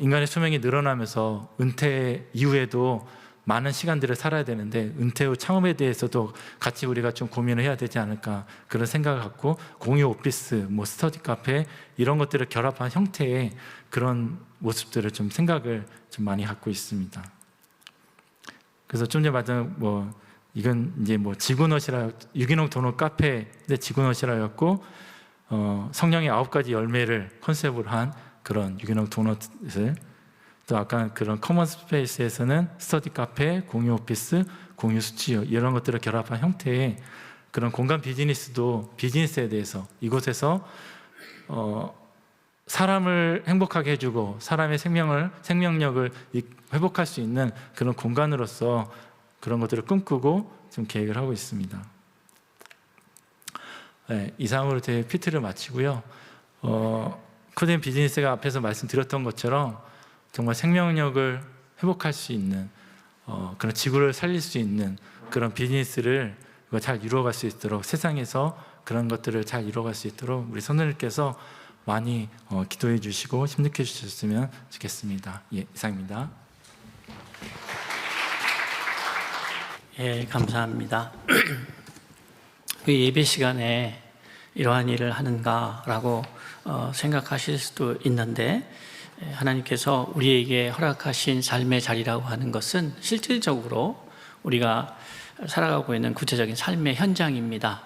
인간의 수명이 늘어나면서 은퇴 이후에도 많은 시간들을 살아야 되는데 은퇴 후 창업에 대해서도 같이 우리가 좀 고민을 해야 되지 않을까, 그런 생각을 갖고 공유 오피스, 스터디 카페 이런 것들을 결합한 형태의 그런 모습들을 좀 생각을 좀 많이 갖고 있습니다. 그래서 좀 전에 말한 이건 이제 지구넛이라 유기농 도넛 카페인데 지구넛이라였고, 성령의 9가지 열매를 컨셉으로 한 그런 유기농 도넛을, 또 아까 그런 커먼 스페이스에서는 스터디 카페, 공유 오피스, 공유 스튜디오 이런 것들을 결합한 형태의 그런 공간 비즈니스에 대해서 이곳에서 사람을 행복하게 해주고 사람의 생명력을 회복할 수 있는 그런 공간으로서 그런 것들을 꿈꾸고 좀 계획을 하고 있습니다. 네, 이상으로 제 PT를 마치고요. 코디엠 비즈니스가 앞에서 말씀드렸던 것처럼 정말 생명력을 회복할 수 있는 그런 지구를 살릴 수 있는 그런 비즈니스를 잘 이루어갈 수 있도록, 세상에서 그런 것들을 잘 이루어갈 수 있도록 우리 선생님께서 많이 기도해 주시고 힘내게 주셨으면 좋겠습니다. 예, 이상입니다. 예, 감사합니다. 예배 시간에 이러한 일을 하는가라고 생각하실 수도 있는데, 하나님께서 우리에게 허락하신 삶의 자리라고 하는 것은 실질적으로 우리가 살아가고 있는 구체적인 삶의 현장입니다.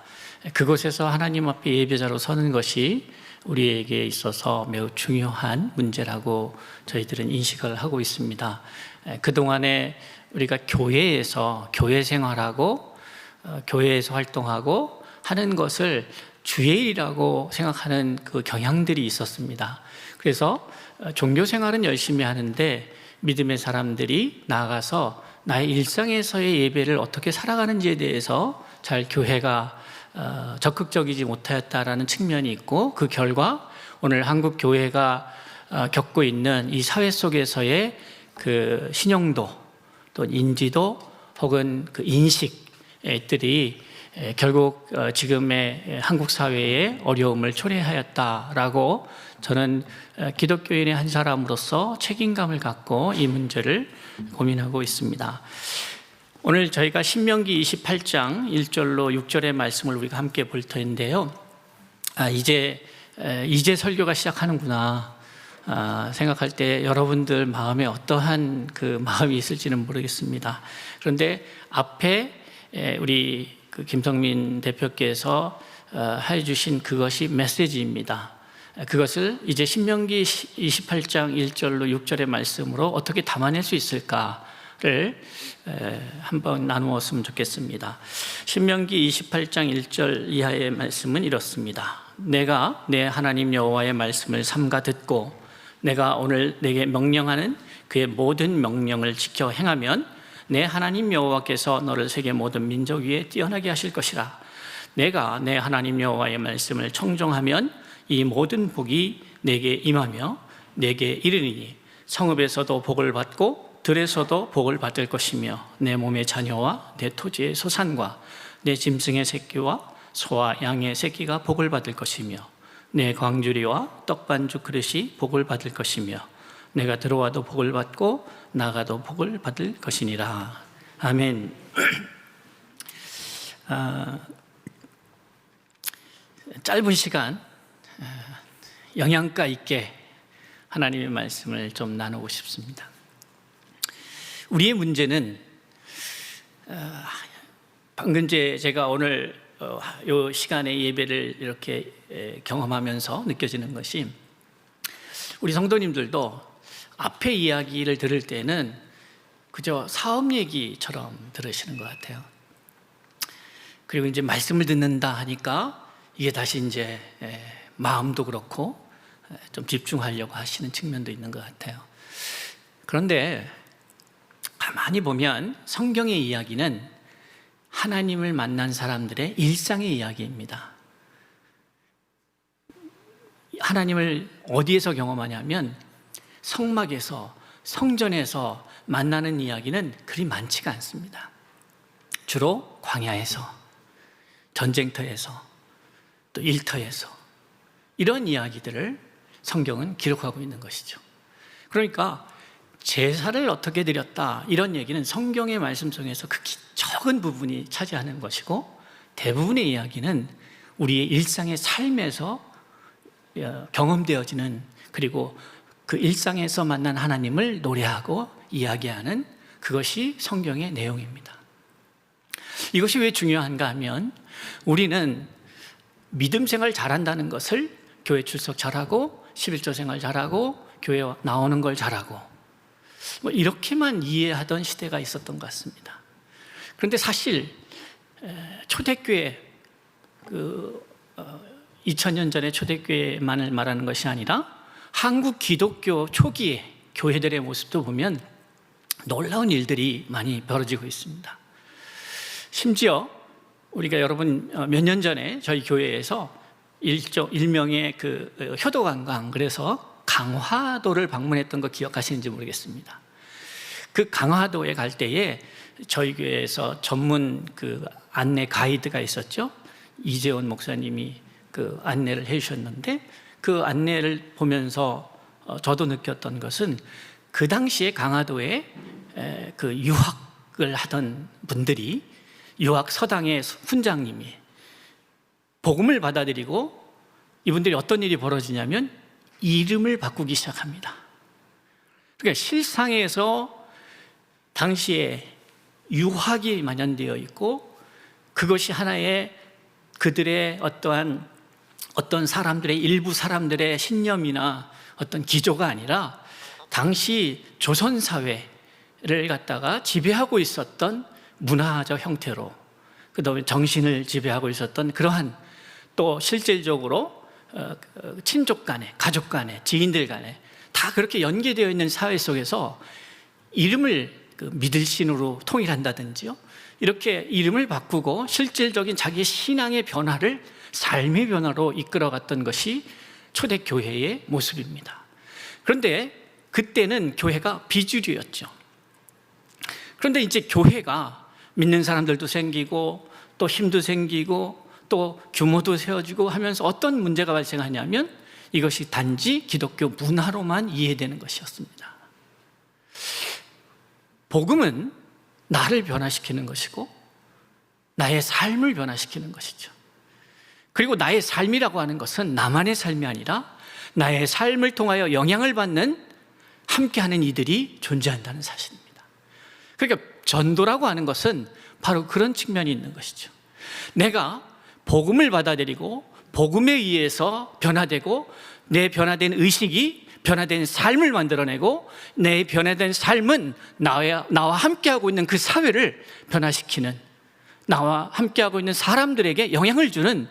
그곳에서 하나님 앞에 예배자로 서는 것이 우리에게 있어서 매우 중요한 문제라고 저희들은 인식을 하고 있습니다. 그동안에 우리가 교회에서 교회 생활하고 교회에서 활동하고 하는 것을 주의 일이라고 생각하는 그 경향들이 있었습니다. 그래서 종교 생활은 열심히 하는데 믿음의 사람들이 나아가서 나의 일상에서의 예배를 어떻게 살아가는지에 대해서 잘 교회가 적극적이지 못하였다라는 측면이 있고, 그 결과 오늘 한국 교회가 겪고 있는 이 사회 속에서의 그 신용도 또 인지도 혹은 그 인식들이 결국 지금의 한국 사회에 어려움을 초래하였다라고 저는 기독교인의 한 사람으로서 책임감을 갖고 이 문제를 고민하고 있습니다. 오늘 저희가 신명기 28장 1절로 6절의 말씀을 우리가 함께 볼 터인데요. 이제 설교가 시작하는구나 생각할 때 여러분들 마음에 어떠한 그 마음이 있을지는 모르겠습니다. 그런데 앞에 우리 그 김성민 대표께서 해주신 그것이 메시지입니다. 그것을 이제 신명기 28장 1절로 6절의 말씀으로 어떻게 담아낼 수 있을까를 한번 나누었으면 좋겠습니다. 신명기 28장 1절 이하의 말씀은 이렇습니다. 내가 내 하나님 여호와의 말씀을 삼가 듣고 내가 오늘 내게 명령하는 그의 모든 명령을 지켜 행하면 내 하나님 여호와께서 너를 세계 모든 민족 위에 뛰어나게 하실 것이라. 내가 내 하나님 여호와의 말씀을 청종하면 이 모든 복이 내게 임하며 내게 이르리니 성읍에서도 복을 받고 들에서도 복을 받을 것이며 내 몸의 자녀와 내 토지의 소산과 내 짐승의 새끼와 소와 양의 새끼가 복을 받을 것이며 내 광주리와 떡반죽 그릇이 복을 받을 것이며 내가 들어와도 복을 받고 나가도 복을 받을 것이니라. 아멘. 짧은 시간 영양가 있게 하나님의 말씀을 좀 나누고 싶습니다. 우리의 문제는 방금 제가 오늘 이 시간에 예배를 이렇게 경험하면서 느껴지는 것이, 우리 성도님들도 앞에 이야기를 들을 때는 그저 사업 얘기처럼 들으시는 것 같아요. 그리고 이제 말씀을 듣는다 하니까 이게 다시 이제 마음도 그렇고 좀 집중하려고 하시는 측면도 있는 것 같아요. 그런데 가만히 보면 성경의 이야기는 하나님을 만난 사람들의 일상의 이야기입니다. 하나님을 어디에서 경험하냐면 성막에서, 성전에서 만나는 이야기는 그리 많지가 않습니다. 주로 광야에서, 전쟁터에서, 또 일터에서 이런 이야기들을 성경은 기록하고 있는 것이죠. 그러니까 제사를 어떻게 드렸다 이런 얘기는 성경의 말씀 속에서 극히 적은 부분이 차지하는 것이고, 대부분의 이야기는 우리의 일상의 삶에서 경험되어지는, 그리고 그 일상에서 만난 하나님을 노래하고 이야기하는 그것이 성경의 내용입니다. 이것이 왜 중요한가 하면, 우리는 믿음 생활 잘한다는 것을 교회 출석 잘하고 11조 생활 잘하고 교회 나오는 걸 잘하고 뭐 이렇게만 이해하던 시대가 있었던 것 같습니다. 그런데 사실 초대교회, 2000년 전의 초대교회만을 말하는 것이 아니라 한국 기독교 초기의 교회들의 모습도 보면 놀라운 일들이 많이 벌어지고 있습니다. 심지어 우리가 여러분 몇 년 전에 저희 교회에서 일명의 그 효도관광, 그래서 강화도를 방문했던 거 기억하시는지 모르겠습니다. 그 강화도에 갈 때에 저희 교회에서 전문 그 안내 가이드가 있었죠. 이재원 목사님이 그 안내를 해주셨는데, 그 안내를 보면서 저도 느꼈던 것은, 그 당시에 강화도에 그 유학을 하던 분들이, 유학 서당의 훈장님이 복음을 받아들이고 이분들이 어떤 일이 벌어지냐면 이름을 바꾸기 시작합니다. 그러니까 실상에서 당시에 유학이 만연되어 있고, 그것이 하나의 그들의 어떤 사람들의, 일부 사람들의 신념이나 어떤 기조가 아니라 당시 조선사회, 갖다가 지배하고 있었던 문화적 형태로, 그다음에 정신을 지배하고 있었던 그러한, 또 실질적으로 친족 간에, 가족 간에, 지인들 간에 다 그렇게 연계되어 있는 사회 속에서 이름을 믿을 신으로 통일한다든지요, 이렇게 이름을 바꾸고 실질적인 자기의 신앙의 변화를 삶의 변화로 이끌어갔던 것이 초대교회의 모습입니다. 그런데 그때는 교회가 비주류였죠. 그런데 이제 교회가 믿는 사람들도 생기고 또 힘도 생기고 또 규모도 세워지고 하면서 어떤 문제가 발생하냐면 이것이 단지 기독교 문화로만 이해되는 것이었습니다. 복음은 나를 변화시키는 것이고 나의 삶을 변화시키는 것이죠. 그리고 나의 삶이라고 하는 것은 나만의 삶이 아니라 나의 삶을 통하여 영향을 받는 함께하는 이들이 존재한다는 사실입니다. 그러니까 전도라고 하는 것은 바로 그런 측면이 있는 것이죠. 내가 복음을 받아들이고 복음에 의해서 변화되고 내 변화된 의식이 변화된 삶을 만들어내고 내 변화된 삶은 나와 함께하고 있는 그 사회를 변화시키는, 나와 함께하고 있는 사람들에게 영향을 주는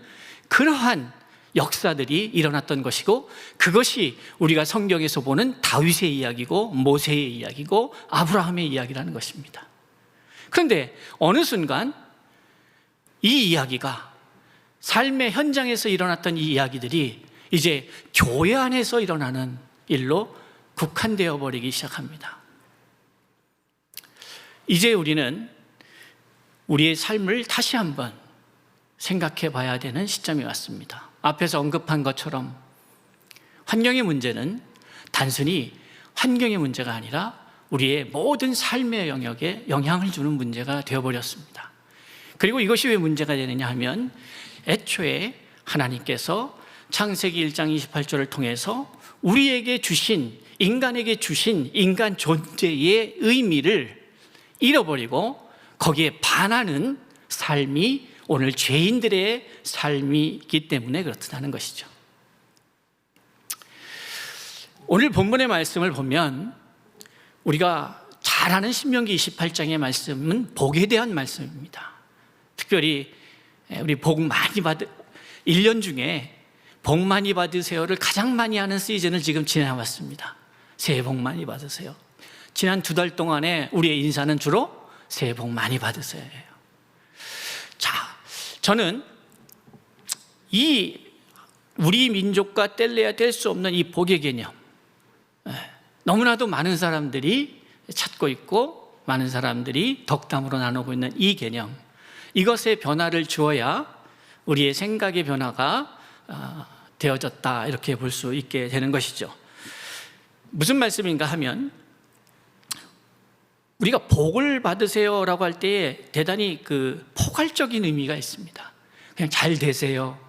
그러한 역사들이 일어났던 것이고, 그것이 우리가 성경에서 보는 다윗의 이야기고 모세의 이야기고 아브라함의 이야기라는 것입니다. 그런데 어느 순간 이 이야기가, 삶의 현장에서 일어났던 이 이야기들이 이제 교회 안에서 일어나는 일로 국한되어 버리기 시작합니다. 이제 우리는 우리의 삶을 다시 한번 생각해 봐야 되는 시점이 왔습니다. 앞에서 언급한 것처럼 환경의 문제는 단순히 환경의 문제가 아니라 우리의 모든 삶의 영역에 영향을 주는 문제가 되어버렸습니다. 그리고 이것이 왜 문제가 되느냐 하면 애초에 하나님께서 창세기 1장 28절을 통해서 우리에게 주신, 인간에게 주신 인간 존재의 의미를 잃어버리고 거기에 반하는 삶이 오늘 죄인들의 삶이기 때문에 그렇다는 것이죠. 오늘 본문의 말씀을 보면 우리가 잘 아는 신명기 28장의 말씀은 복에 대한 말씀입니다. 특별히 우리 복 많이 1년 중에 복 많이 받으세요를 가장 많이 하는 시즌을 지금 지나왔습니다. 새해 복 많이 받으세요. 지난 2달 동안에 우리의 인사는 주로 새해 복 많이 받으세요예요. 자, 저는 이 우리 민족과 뗄래야 뗄 수 없는 이 복의 개념, 너무나도 많은 사람들이 찾고 있고 많은 사람들이 덕담으로 나누고 있는 이 개념, 이것에 변화를 주어야 우리의 생각의 변화가 되어졌다, 이렇게 볼 수 있게 되는 것이죠. 무슨 말씀인가 하면 우리가 복을 받으세요라고 할 때에 대단히 포괄적인 의미가 있습니다. 그냥 잘 되세요,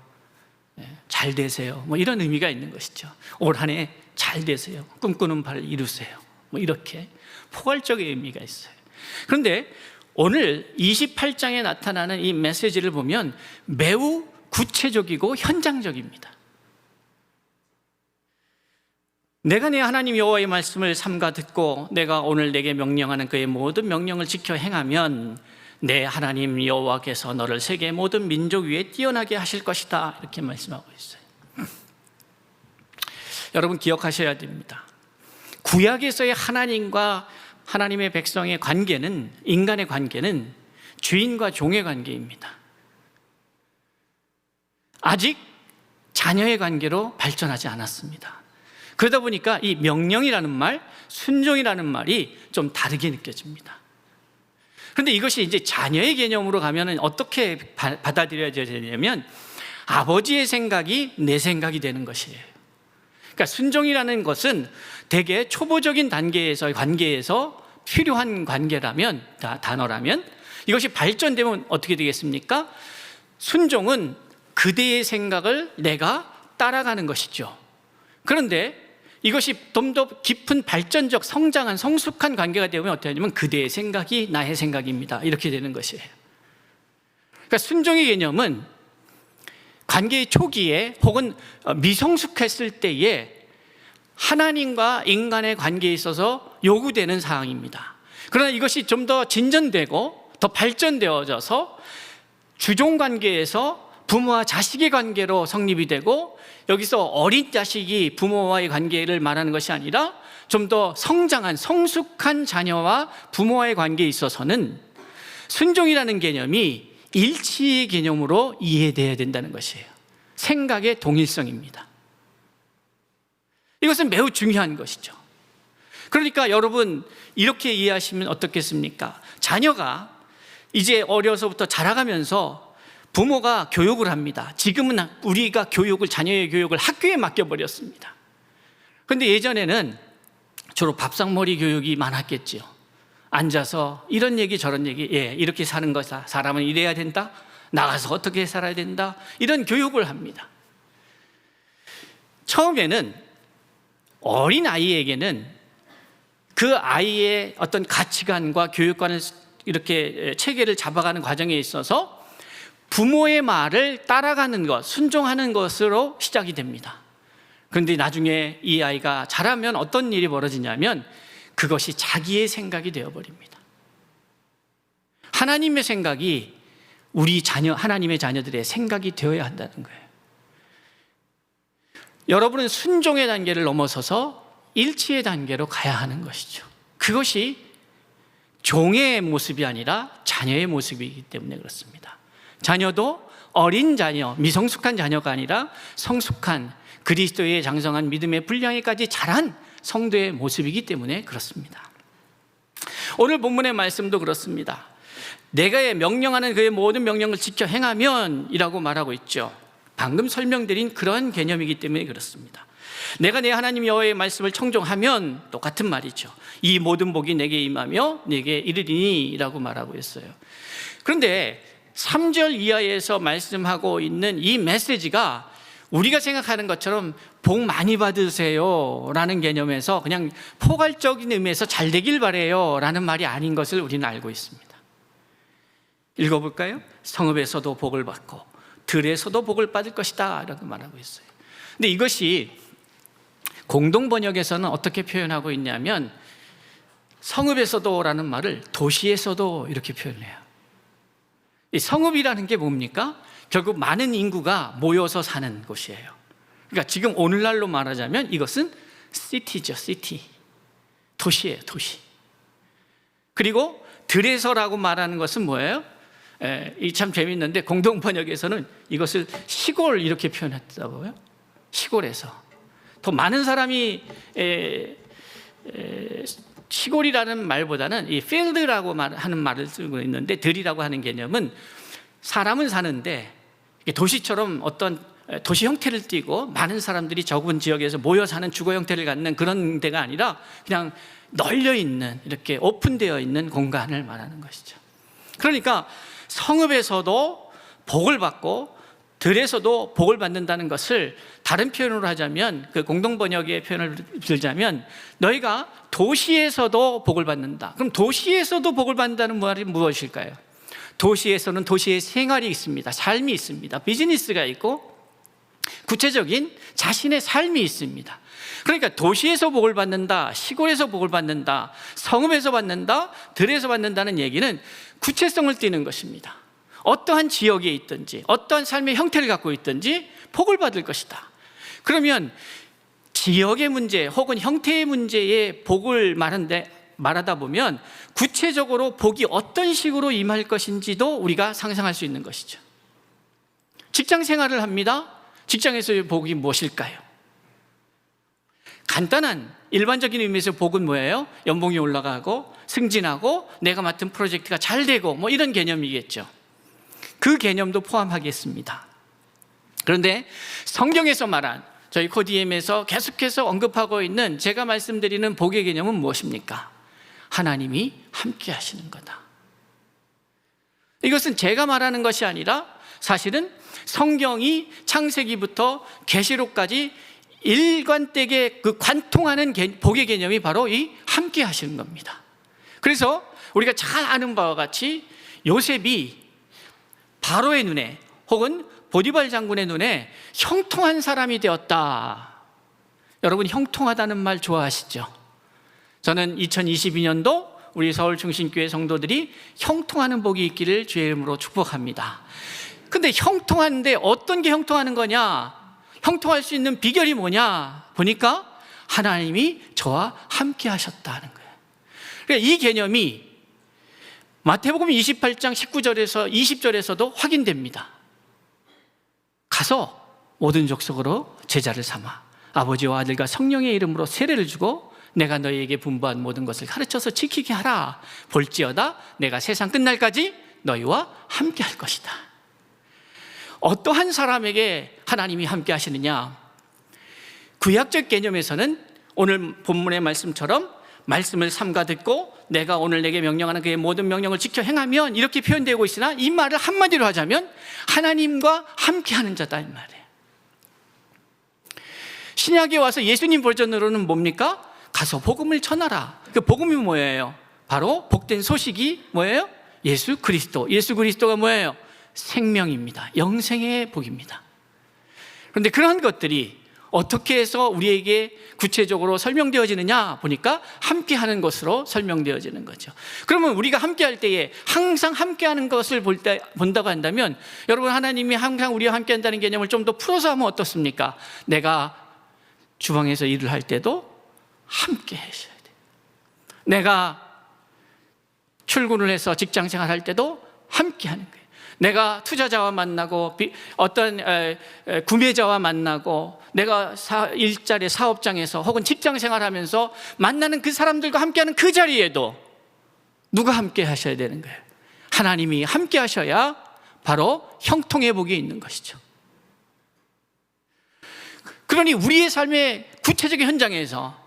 잘 되세요, 뭐 이런 의미가 있는 것이죠. 올 한 해 잘 되세요, 꿈꾸는 바를 이루세요, 뭐 이렇게 포괄적인 의미가 있어요. 그런데 오늘 28장에 나타나는 이 메시지를 보면 매우 구체적이고 현장적입니다. 내가 내 하나님 여호와의 말씀을 삼가 듣고 내가 오늘 내게 명령하는 그의 모든 명령을 지켜 행하면 내 하나님 여호와께서 너를 세계 모든 민족 위에 뛰어나게 하실 것이다, 이렇게 말씀하고 있어요. 여러분 기억하셔야 됩니다. 구약에서의 하나님과 하나님의 백성의 관계는, 인간의 관계는 주인과 종의 관계입니다. 아직 자녀의 관계로 발전하지 않았습니다. 그러다 보니까 이 명령이라는 말, 순종이라는 말이 좀 다르게 느껴집니다. 그런데 이것이 이제 자녀의 개념으로 가면은 어떻게 받아들여야 되냐면 아버지의 생각이 내 생각이 되는 것이에요. 그러니까 순종이라는 것은 되게 초보적인 단계에서의 관계에서 필요한 관계라면, 단어라면, 이것이 발전되면 어떻게 되겠습니까? 순종은 그대의 생각을 내가 따라가는 것이죠. 그런데 이것이 좀 더 깊은 발전적 성장한 성숙한 관계가 되면 어떻게 하냐면 그대의 생각이 나의 생각입니다, 이렇게 되는 것이에요. 그러니까 순종의 개념은 관계의 초기에 혹은 미성숙했을 때에 하나님과 인간의 관계에 있어서 요구되는 사항입니다. 그러나 이것이 좀 더 진전되고 더 발전되어져서 주종 관계에서 부모와 자식의 관계로 성립이 되고, 여기서 어린 자식이 부모와의 관계를 말하는 것이 아니라 좀 더 성장한 성숙한 자녀와 부모와의 관계에 있어서는 순종이라는 개념이 일치의 개념으로 이해되어야 된다는 것이에요. 생각의 동일성입니다. 이것은 매우 중요한 것이죠. 그러니까 여러분, 이렇게 이해하시면 어떻겠습니까? 자녀가 이제 어려서부터 자라가면서 부모가 교육을 합니다. 지금은 우리가 자녀의 교육을 학교에 맡겨버렸습니다. 그런데 예전에는 주로 밥상머리 교육이 많았겠죠. 앉아서 이런 얘기 저런 얘기, 이렇게 사는 거다, 사람은 이래야 된다, 나가서 어떻게 살아야 된다, 이런 교육을 합니다. 처음에는 어린 아이에게는 그 아이의 어떤 가치관과 교육관을 이렇게 체계를 잡아가는 과정에 있어서 부모의 말을 따라가는 것, 순종하는 것으로 시작이 됩니다. 그런데 나중에 이 아이가 자라면 어떤 일이 벌어지냐면 그것이 자기의 생각이 되어버립니다. 하나님의 생각이 하나님의 자녀들의 생각이 되어야 한다는 거예요. 여러분은 순종의 단계를 넘어서서 일치의 단계로 가야 하는 것이죠. 그것이 종의 모습이 아니라 자녀의 모습이기 때문에 그렇습니다. 자녀도 어린 자녀, 미성숙한 자녀가 아니라 성숙한 그리스도의 장성한 믿음의 분량에까지 자란 성도의 모습이기 때문에 그렇습니다. 오늘 본문의 말씀도 그렇습니다. 내가 명령하는 그의 모든 명령을 지켜 행하면 이라고 말하고 있죠. 방금 설명드린 그런 개념이기 때문에 그렇습니다. 내가 내 하나님 여호와의 말씀을 청종하면 똑같은 말이죠. 이 모든 복이 내게 임하며 내게 이르리니 라고 말하고 있어요. 그런데 3절 이하에서 말씀하고 있는 이 메시지가 우리가 생각하는 것처럼 복 많이 받으세요 라는 개념에서 그냥 포괄적인 의미에서 잘 되길 바래요 라는 말이 아닌 것을 우리는 알고 있습니다. 읽어볼까요? 성읍에서도 복을 받고 들에서도 복을 받을 것이다 라고 말하고 있어요. 근데 이것이 공동번역에서는 어떻게 표현하고 있냐면 성읍에서도 라는 말을 도시에서도 이렇게 표현해요. 이 성읍이라는 게 뭡니까? 결국 많은 인구가 모여서 사는 곳이에요. 그러니까 지금 오늘날로 말하자면 이것은 시티죠, 시티. 도시예요, 도시. 그리고 들에서라고 말하는 것은 뭐예요? 이 참 재밌는데 공동번역에서는 이것을 시골 이렇게 표현했다고요. 시골에서. 더 많은 사람이 시골이라는 말보다는 이 field라고 하는 말을 쓰고 있는데, 들이라고 하는 개념은 사람은 사는데 도시처럼 어떤 도시 형태를 띠고 많은 사람들이 적은 지역에서 모여 사는 주거 형태를 갖는 그런 데가 아니라 그냥 널려 있는, 이렇게 오픈되어 있는 공간을 말하는 것이죠. 그러니까 성읍에서도 복을 받고 들에서도 복을 받는다는 것을 다른 표현으로 하자면, 그 공동번역의 표현을 들자면 너희가 도시에서도 복을 받는다. 그럼 도시에서도 복을 받는다는 말이 무엇일까요? 도시에서는 도시의 생활이 있습니다. 삶이 있습니다. 비즈니스가 있고 구체적인 자신의 삶이 있습니다. 그러니까 도시에서 복을 받는다, 시골에서 복을 받는다, 성읍에서 받는다, 들에서 받는다는 얘기는 구체성을 띠는 것입니다. 어떠한 지역에 있든지 어떠한 삶의 형태를 갖고 있든지 복을 받을 것이다. 그러면 지역의 문제 혹은 형태의 문제에 복을 말하다 보면 구체적으로 복이 어떤 식으로 임할 것인지도 우리가 상상할 수 있는 것이죠. 직장 생활을 합니다. 직장에서의 복이 무엇일까요? 간단한 일반적인 의미에서 복은 뭐예요? 연봉이 올라가고 승진하고 내가 맡은 프로젝트가 잘 되고 뭐 이런 개념이겠죠. 그 개념도 포함하겠습니다. 그런데 성경에서 말한, 저희 코디엠에서 계속해서 언급하고 있는 제가 말씀드리는 복의 개념은 무엇입니까? 하나님이 함께 하시는 거다. 이것은 제가 말하는 것이 아니라 사실은 성경이 창세기부터 계시록까지 일관되게 그 관통하는 복의 개념이 바로 이 함께 하시는 겁니다. 그래서 우리가 잘 아는 바와 같이 요셉이 바로의 눈에 혹은 보디발 장군의 눈에 형통한 사람이 되었다. 여러분, 형통하다는 말 좋아하시죠? 저는 2022년도 우리 서울중심교회 성도들이 형통하는 복이 있기를 주의 이름으로 축복합니다. 근데 형통하는데 어떤 게 형통하는 거냐? 형통할 수 있는 비결이 뭐냐? 보니까 하나님이 저와 함께 하셨다는 거예요. 그러니까 이 개념이 마태복음 28장 19절에서 20절에서도 확인됩니다. 가서 모든 족속으로 제자를 삼아 아버지와 아들과 성령의 이름으로 세례를 주고 내가 너희에게 분부한 모든 것을 가르쳐서 지키게 하라. 볼지어다 내가 세상 끝날까지 너희와 함께 할 것이다. 어떠한 사람에게 하나님이 함께 하시느냐? 구약적 개념에서는 오늘 본문의 말씀처럼 말씀을 삼가 듣고 내가 오늘 내게 명령하는 그의 모든 명령을 지켜 행하면 이렇게 표현되고 있으나 이 말을 한마디로 하자면 하나님과 함께하는 자다 이 말이에요. 신약에 와서 예수님 버전으로는 뭡니까? 가서 복음을 전하라. 그 복음이 뭐예요? 바로 복된 소식이 뭐예요? 예수 그리스도. 예수 그리스도가 뭐예요? 생명입니다. 영생의 복입니다. 그런데 그런 것들이 어떻게 해서 우리에게 구체적으로 설명되어지느냐 보니까 함께하는 것으로 설명되어지는 거죠. 그러면 우리가 함께할 때에 항상 함께하는 것을 본다고 한다면 여러분, 하나님이 항상 우리와 함께한다는 개념을 좀 더 풀어서 하면 어떻습니까? 내가 주방에서 일을 할 때도 함께 하셔야 돼요. 내가 출근을 해서 직장생활 할 때도 함께 하는 거예요. 내가 투자자와 만나고 어떤 구매자와 만나고 내가 일자리 사업장에서 혹은 직장생활하면서 만나는 그 사람들과 함께하는 그 자리에도 누가 함께 하셔야 되는 거예요? 하나님이 함께 하셔야 바로 형통의 복이 있는 것이죠. 그러니 우리의 삶의 구체적인 현장에서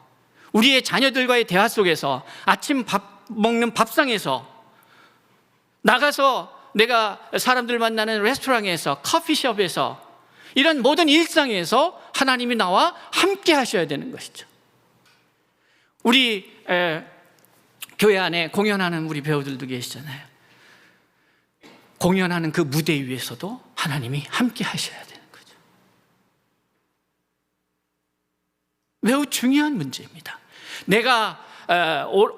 우리의 자녀들과의 대화 속에서 아침 밥 먹는 밥상에서 나가서 내가 사람들 만나는 레스토랑에서 커피숍에서 이런 모든 일상에서 하나님이 나와 함께 하셔야 되는 것이죠. 우리 교회 안에 공연하는 우리 배우들도 계시잖아요. 공연하는 그 무대 위에서도 하나님이 함께 하셔야 되는 거죠. 매우 중요한 문제입니다. 내가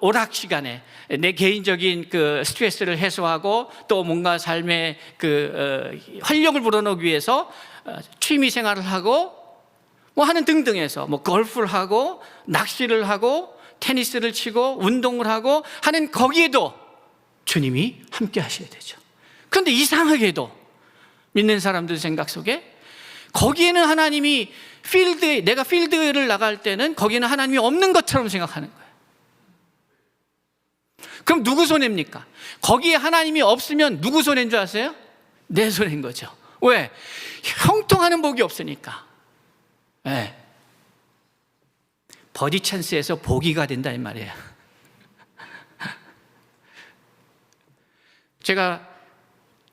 오락 시간에 내 개인적인 그 스트레스를 해소하고 또 뭔가 삶의 그 활력을 불어넣기 위해서 취미 생활을 하고 뭐 하는 등등해서 뭐 골프를 하고 낚시를 하고 테니스를 치고 운동을 하고 하는 거기에도 주님이 함께 하셔야 되죠. 그런데 이상하게도 믿는 사람들 생각 속에 거기에는 하나님이 내가 필드를 나갈 때는 거기는 하나님이 없는 것처럼 생각하는 거예요. 그럼 누구 손해입니까? 거기에 하나님이 없으면 누구 손해인 줄 아세요? 내 손해인 거죠. 왜? 형통하는 복이 없으니까. 네. 버디 찬스에서 보기가 된다 이 말이에요. 제가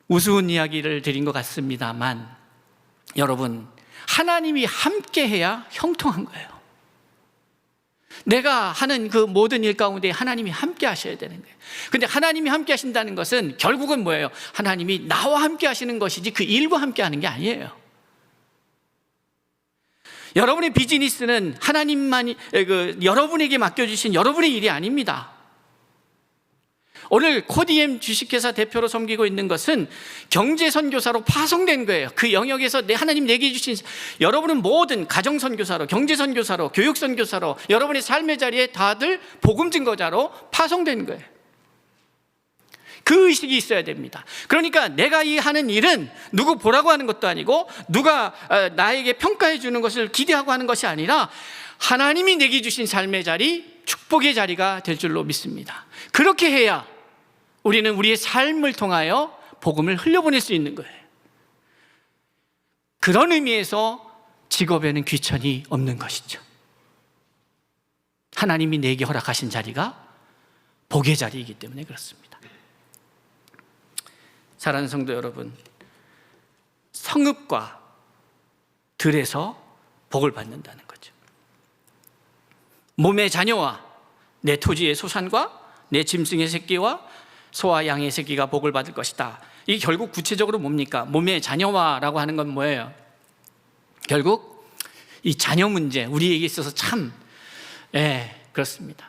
우스운 이야기를 드린 것 같습니다만 여러분, 하나님이 함께해야 형통한 거예요. 내가 하는 그 모든 일 가운데 하나님이 함께 하셔야 되는 거예요. 근데 하나님이 함께 하신다는 것은 결국은 뭐예요? 하나님이 나와 함께 하시는 것이지 그 일과 함께 하는 게 아니에요. 여러분의 비즈니스는 하나님만이 여러분에게 맡겨주신 여러분의 일이 아닙니다. 오늘 코디엠 주식회사 대표로 섬기고 있는 것은 경제선교사로 파송된 거예요. 그 영역에서 하나님 내게 주신 여러분은 모든 가정선교사로, 경제선교사로, 교육선교사로 여러분의 삶의 자리에 다들 복음증거자로 파송된 거예요. 그 의식이 있어야 됩니다. 그러니까 내가 이 하는 일은 누구 보라고 하는 것도 아니고 누가 나에게 평가해 주는 것을 기대하고 하는 것이 아니라 하나님이 내게 주신 삶의 자리, 축복의 자리가 될 줄로 믿습니다. 그렇게 해야 우리는 우리의 삶을 통하여 복음을 흘려보낼 수 있는 거예요. 그런 의미에서 직업에는 귀천이 없는 것이죠. 하나님이 내게 허락하신 자리가 복의 자리이기 때문에 그렇습니다. 사랑하는 성도 여러분, 성읍과 들에서 복을 받는다는 거죠. 몸의 자녀와 내 토지의 소산과 내 짐승의 새끼와 소와 양의 새끼가 복을 받을 것이다. 이게 결국 구체적으로 뭡니까? 몸의 자녀와라고 하는 건 뭐예요? 결국 이 자녀 문제, 우리에게 있어서 참 그렇습니다.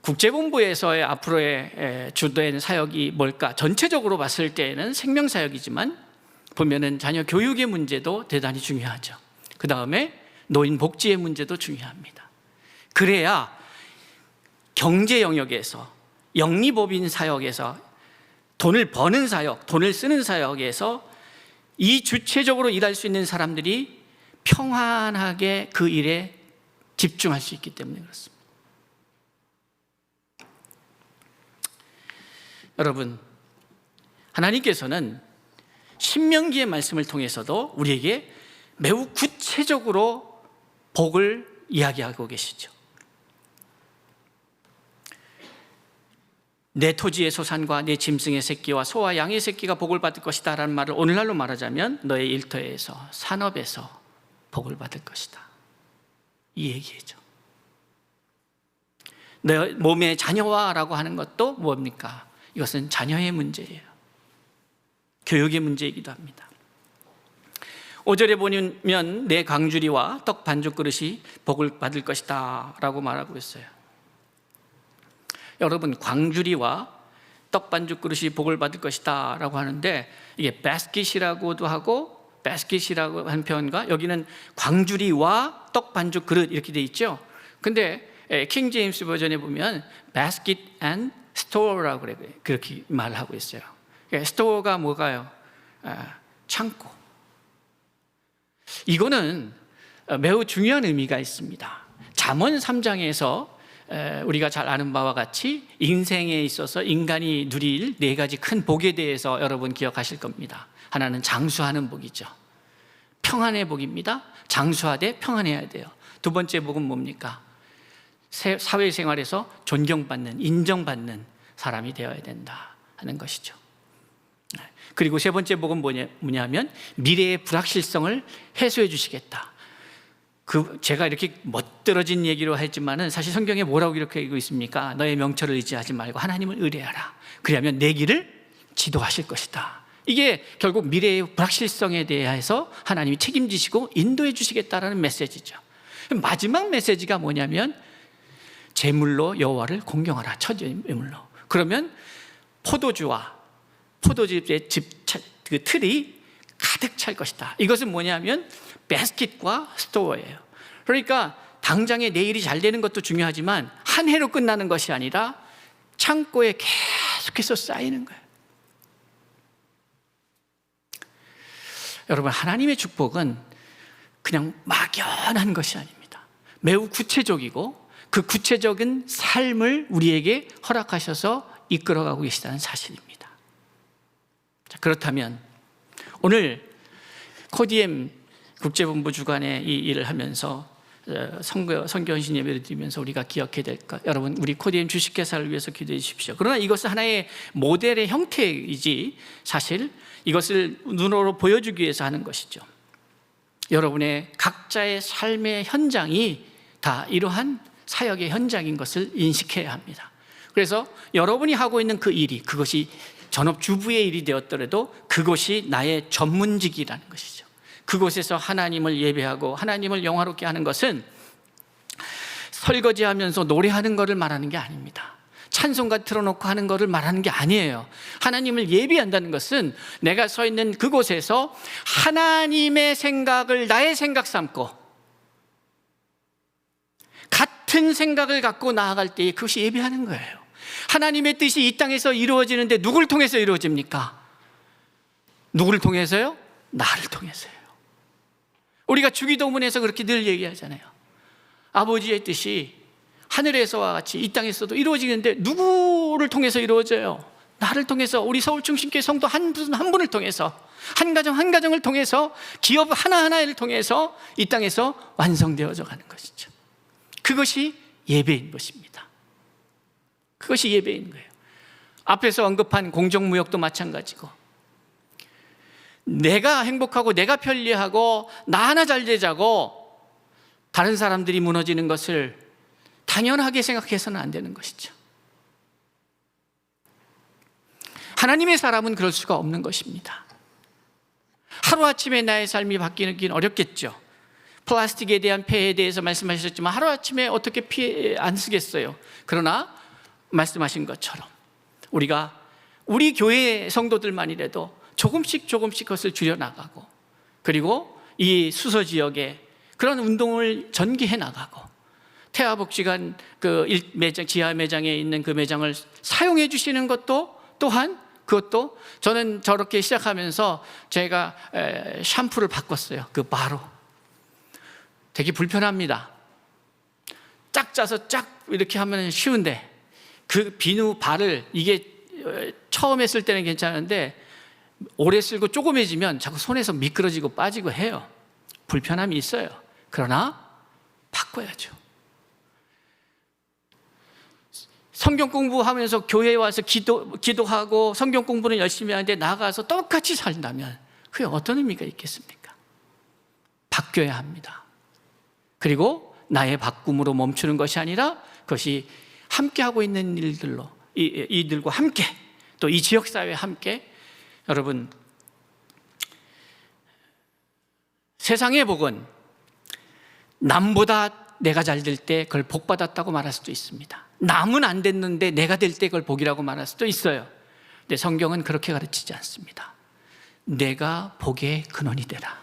국제본부에서의 앞으로의 주된 사역이 뭘까? 전체적으로 봤을 때는 생명사역이지만 보면은 자녀 교육의 문제도 대단히 중요하죠. 그 다음에 노인 복지의 문제도 중요합니다. 그래야 경제 영역에서, 영리법인 사역에서, 돈을 버는 사역, 돈을 쓰는 사역에서 이 주체적으로 일할 수 있는 사람들이 평안하게 그 일에 집중할 수 있기 때문에 그렇습니다. 여러분, 하나님께서는 신명기의 말씀을 통해서도 우리에게 매우 구체적으로 복을 이야기하고 계시죠. 내 토지의 소산과 내 짐승의 새끼와 소와 양의 새끼가 복을 받을 것이다 라는 말을 오늘날로 말하자면 너의 일터에서, 산업에서 복을 받을 것이다, 이 얘기죠. 내 몸의 자녀와 라고 하는 것도 뭡니까? 이것은 자녀의 문제예요. 교육의 문제이기도 합니다. 5절에 보면 내 광주리와 떡 반죽 그릇이 복을 받을 것이다 라고 말하고 있어요. 여러분, 광주리와 떡 반죽 그릇이 복을 받을 것이다 라고 하는데, 이게 바스킷이라고도 하고 바스킷이라고 한 표현과, 여기는 광주리와 떡 반죽 그릇 이렇게 돼 있죠. 근데 킹 제임스 버전에 보면 basket and store라고 그렇게 말하고 있어요. 스토어가 뭐가요? 창고. 이거는 매우 중요한 의미가 있습니다. 잠언 3장에서 우리가 잘 아는 바와 같이 인생에 있어서 인간이 누릴 4가지 큰 복에 대해서 여러분 기억하실 겁니다. 하나는 장수하는 복이죠. 평안의 복입니다. 장수하되 평안해야 돼요. 두 번째 복은 뭡니까? 사회생활에서 존경받는, 인정받는 사람이 되어야 된다 하는 것이죠. 그리고 세 번째 복은 뭐냐면 미래의 불확실성을 해소해 주시겠다. 제가 이렇게 멋들어진 얘기로 했지만은 사실 성경에 뭐라고 기록하고 있습니까? 너의 명철을 의지하지 말고 하나님을 의뢰하라. 그러면 내 길을 지도하실 것이다. 이게 결국 미래의 불확실성에 대해서 하나님이 책임지시고 인도해 주시겠다라는 메시지죠. 마지막 메시지가 뭐냐면 제물로 여호와를 공경하라. 첫 제물로. 그러면 포도즙의 그 틀이 가득 찰 것이다. 이것은 뭐냐면 바스킷과 스토어예요. 그러니까 당장에 내일이 잘 되는 것도 중요하지만 한 해로 끝나는 것이 아니라 창고에 계속해서 쌓이는 거예요. 여러분, 하나님의 축복은 그냥 막연한 것이 아닙니다. 매우 구체적이고 그 구체적인 삶을 우리에게 허락하셔서 이끌어가고 계시다는 사실입니다. 자, 그렇다면 오늘 코디엠 국제본부 주관의 이 일을 하면서 선교헌신 예배를 드리면서 우리가 기억해야 될 것, 여러분, 우리 코디엠 주식회사를 위해서 기도해 주십시오. 그러나 이것은 하나의 모델의 형태이지 사실 이것을 눈으로 보여주기 위해서 하는 것이죠. 여러분의 각자의 삶의 현장이 다 이러한 사역의 현장인 것을 인식해야 합니다. 그래서 여러분이 하고 있는 그 일이, 그것이 전업주부의 일이 되었더라도 그것이 나의 전문직이라는 것이죠. 그곳에서 하나님을 예배하고 하나님을 영화롭게 하는 것은 설거지하면서 노래하는 것을 말하는 게 아닙니다. 찬송가 틀어놓고 하는 것을 말하는 게 아니에요. 하나님을 예배한다는 것은 내가 서 있는 그곳에서 하나님의 생각을 나의 생각 삼고 같은 생각을 갖고 나아갈 때 그것이 예배하는 거예요. 하나님의 뜻이 이 땅에서 이루어지는데 누구를 통해서 이루어집니까? 누구를 통해서요? 나를 통해서요. 우리가 주기도문에서 그렇게 늘 얘기하잖아요. 아버지의 뜻이 하늘에서와 같이 이 땅에서도 이루어지는데 누구를 통해서 이루어져요? 나를 통해서, 우리 서울중심교회 성도 한 분을 통해서, 한 가정 한 가정을 통해서, 기업 하나하나를 통해서 이 땅에서 완성되어져 가는 것이죠. 그것이 예배인 것입니다. 그것이 예배인 거예요. 앞에서 언급한 공정무역도 마찬가지고, 내가 행복하고 내가 편리하고 나 하나 잘 되자고 다른 사람들이 무너지는 것을 당연하게 생각해서는 안 되는 것이죠. 하나님의 사람은 그럴 수가 없는 것입니다. 하루아침에 나의 삶이 바뀌긴 어렵겠죠. 플라스틱에 대한 폐해에 대해서 말씀하셨지만 하루아침에 어떻게 피해 안 쓰겠어요. 그러나 말씀하신 것처럼 우리가 우리 교회 성도들만이라도 조금씩 그것을 줄여나가고, 그리고 이 수서 지역에 그런 운동을 전개해 나가고, 태아복지관 그 매장, 지하 매장에 있는 그 매장을 사용해 주시는 것도 또한, 그것도 저는 저렇게 시작하면서 제가 샴푸를 바꿨어요. 그 바로 되게 불편합니다. 짝 짜서 짝 이렇게 하면 쉬운데, 그 비누 발을, 이게 처음 했을 때는 괜찮은데 오래 쓰고 조그매지면 자꾸 손에서 미끄러지고 빠지고 해요. 불편함이 있어요. 그러나 바꿔야죠. 성경 공부하면서 교회에 와서 기도하고 성경 공부는 열심히 하는데 나가서 똑같이 살다면 그게 어떤 의미가 있겠습니까? 바뀌어야 합니다. 그리고 나의 바꿈으로 멈추는 것이 아니라 그것이 함께하고 있는 일들로, 이들과 함께, 또 이 지역사회와 함께, 여러분, 세상의 복은 남보다 내가 잘 될 때 그걸 복 받았다고 말할 수도 있습니다. 남은 안 됐는데 내가 될 때 그걸 복이라고 말할 수도 있어요. 근데 성경은 그렇게 가르치지 않습니다. 내가 복의 근원이 되라.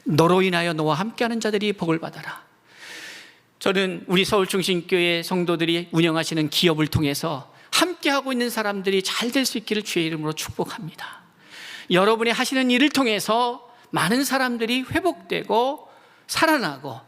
너로 인하여 너와 함께하는 자들이 복을 받아라. 저는 우리 서울중심교회 성도들이 운영하시는 기업을 통해서 함께하고 있는 사람들이 잘 될 수 있기를 주의 이름으로 축복합니다. 여러분이 하시는 일을 통해서 많은 사람들이 회복되고 살아나고,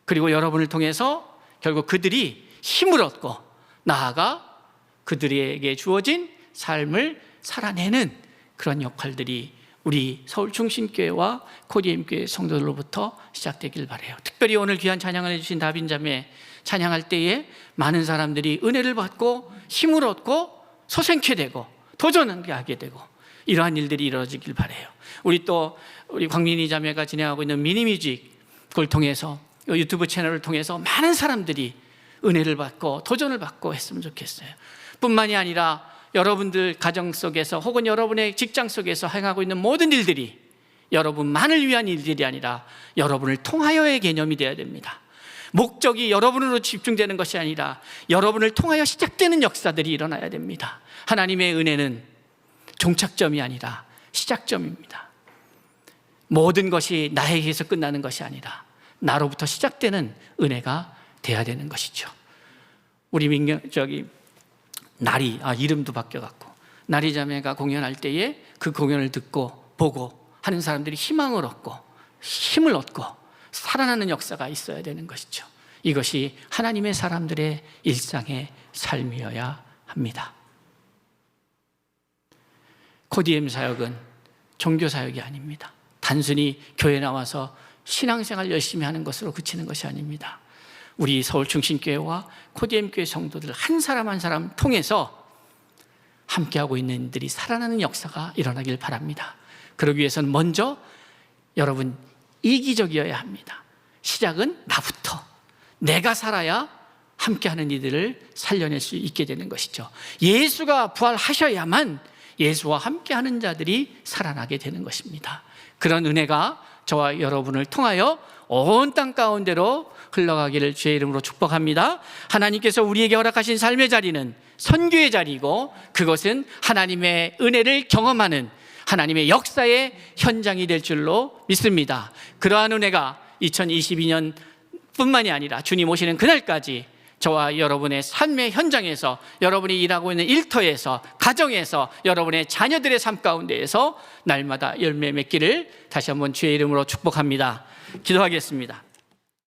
그리고 여러분을 통해서 결국 그들이 힘을 얻고 나아가 그들에게 주어진 삶을 살아내는 그런 역할들이 우리 서울중심교회와 코디엠교회 성도들로부터 시작되길 바라요. 특별히 오늘 귀한 찬양을 해주신 다빈자매 찬양할 때에 많은 사람들이 은혜를 받고 힘을 얻고 소생케 되고 도전하게 되고, 이러한 일들이 이루어지길 바라요. 우리 광민이 자매가 진행하고 있는 미니뮤직, 그걸 통해서, 유튜브 채널을 통해서 많은 사람들이 은혜를 받고 도전을 받고 했으면 좋겠어요. 뿐만이 아니라 여러분들 가정 속에서 혹은 여러분의 직장 속에서 행하고 있는 모든 일들이 여러분만을 위한 일들이 아니라 여러분을 통하여의 개념이 되어야 됩니다. 목적이 여러분으로 집중되는 것이 아니라 여러분을 통하여 시작되는 역사들이 일어나야 됩니다. 하나님의 은혜는 종착점이 아니라 시작점입니다. 모든 것이 나에게서 끝나는 것이 아니라 나로부터 시작되는 은혜가 돼야 되는 것이죠. 우리 나리, 이름도 바뀌어갖고 나리 자매가 공연할 때에 그 공연을 듣고 보고 하는 사람들이 희망을 얻고 힘을 얻고 살아나는 역사가 있어야 되는 것이죠. 이것이 하나님의 사람들의 일상의 삶이어야 합니다. 코디엠 사역은 종교 사역이 아닙니다. 단순히 교회 나와서 신앙생활 열심히 하는 것으로 그치는 것이 아닙니다. 우리 서울중심교회와 코디엠교회 성도들 한 사람 한 사람 통해서 함께하고 있는 이들이 살아나는 역사가 일어나길 바랍니다. 그러기 위해서는 먼저 여러분 이기적이어야 합니다. 시작은 나부터. 내가 살아야 함께하는 이들을 살려낼 수 있게 되는 것이죠. 예수가 부활하셔야만 예수와 함께하는 자들이 살아나게 되는 것입니다. 그런 은혜가 저와 여러분을 통하여 온 땅 가운데로 흘러가기를 주의 이름으로 축복합니다. 하나님께서 우리에게 허락하신 삶의 자리는 선교의 자리이고, 그것은 하나님의 은혜를 경험하는 하나님의 역사의 현장이 될 줄로 믿습니다. 그러한 은혜가 2022년 뿐만이 아니라 주님 오시는 그날까지 저와 여러분의 삶의 현장에서, 여러분이 일하고 있는 일터에서, 가정에서, 여러분의 자녀들의 삶 가운데에서 날마다 열매 맺기를 다시 한번 주의 이름으로 축복합니다. 기도하겠습니다.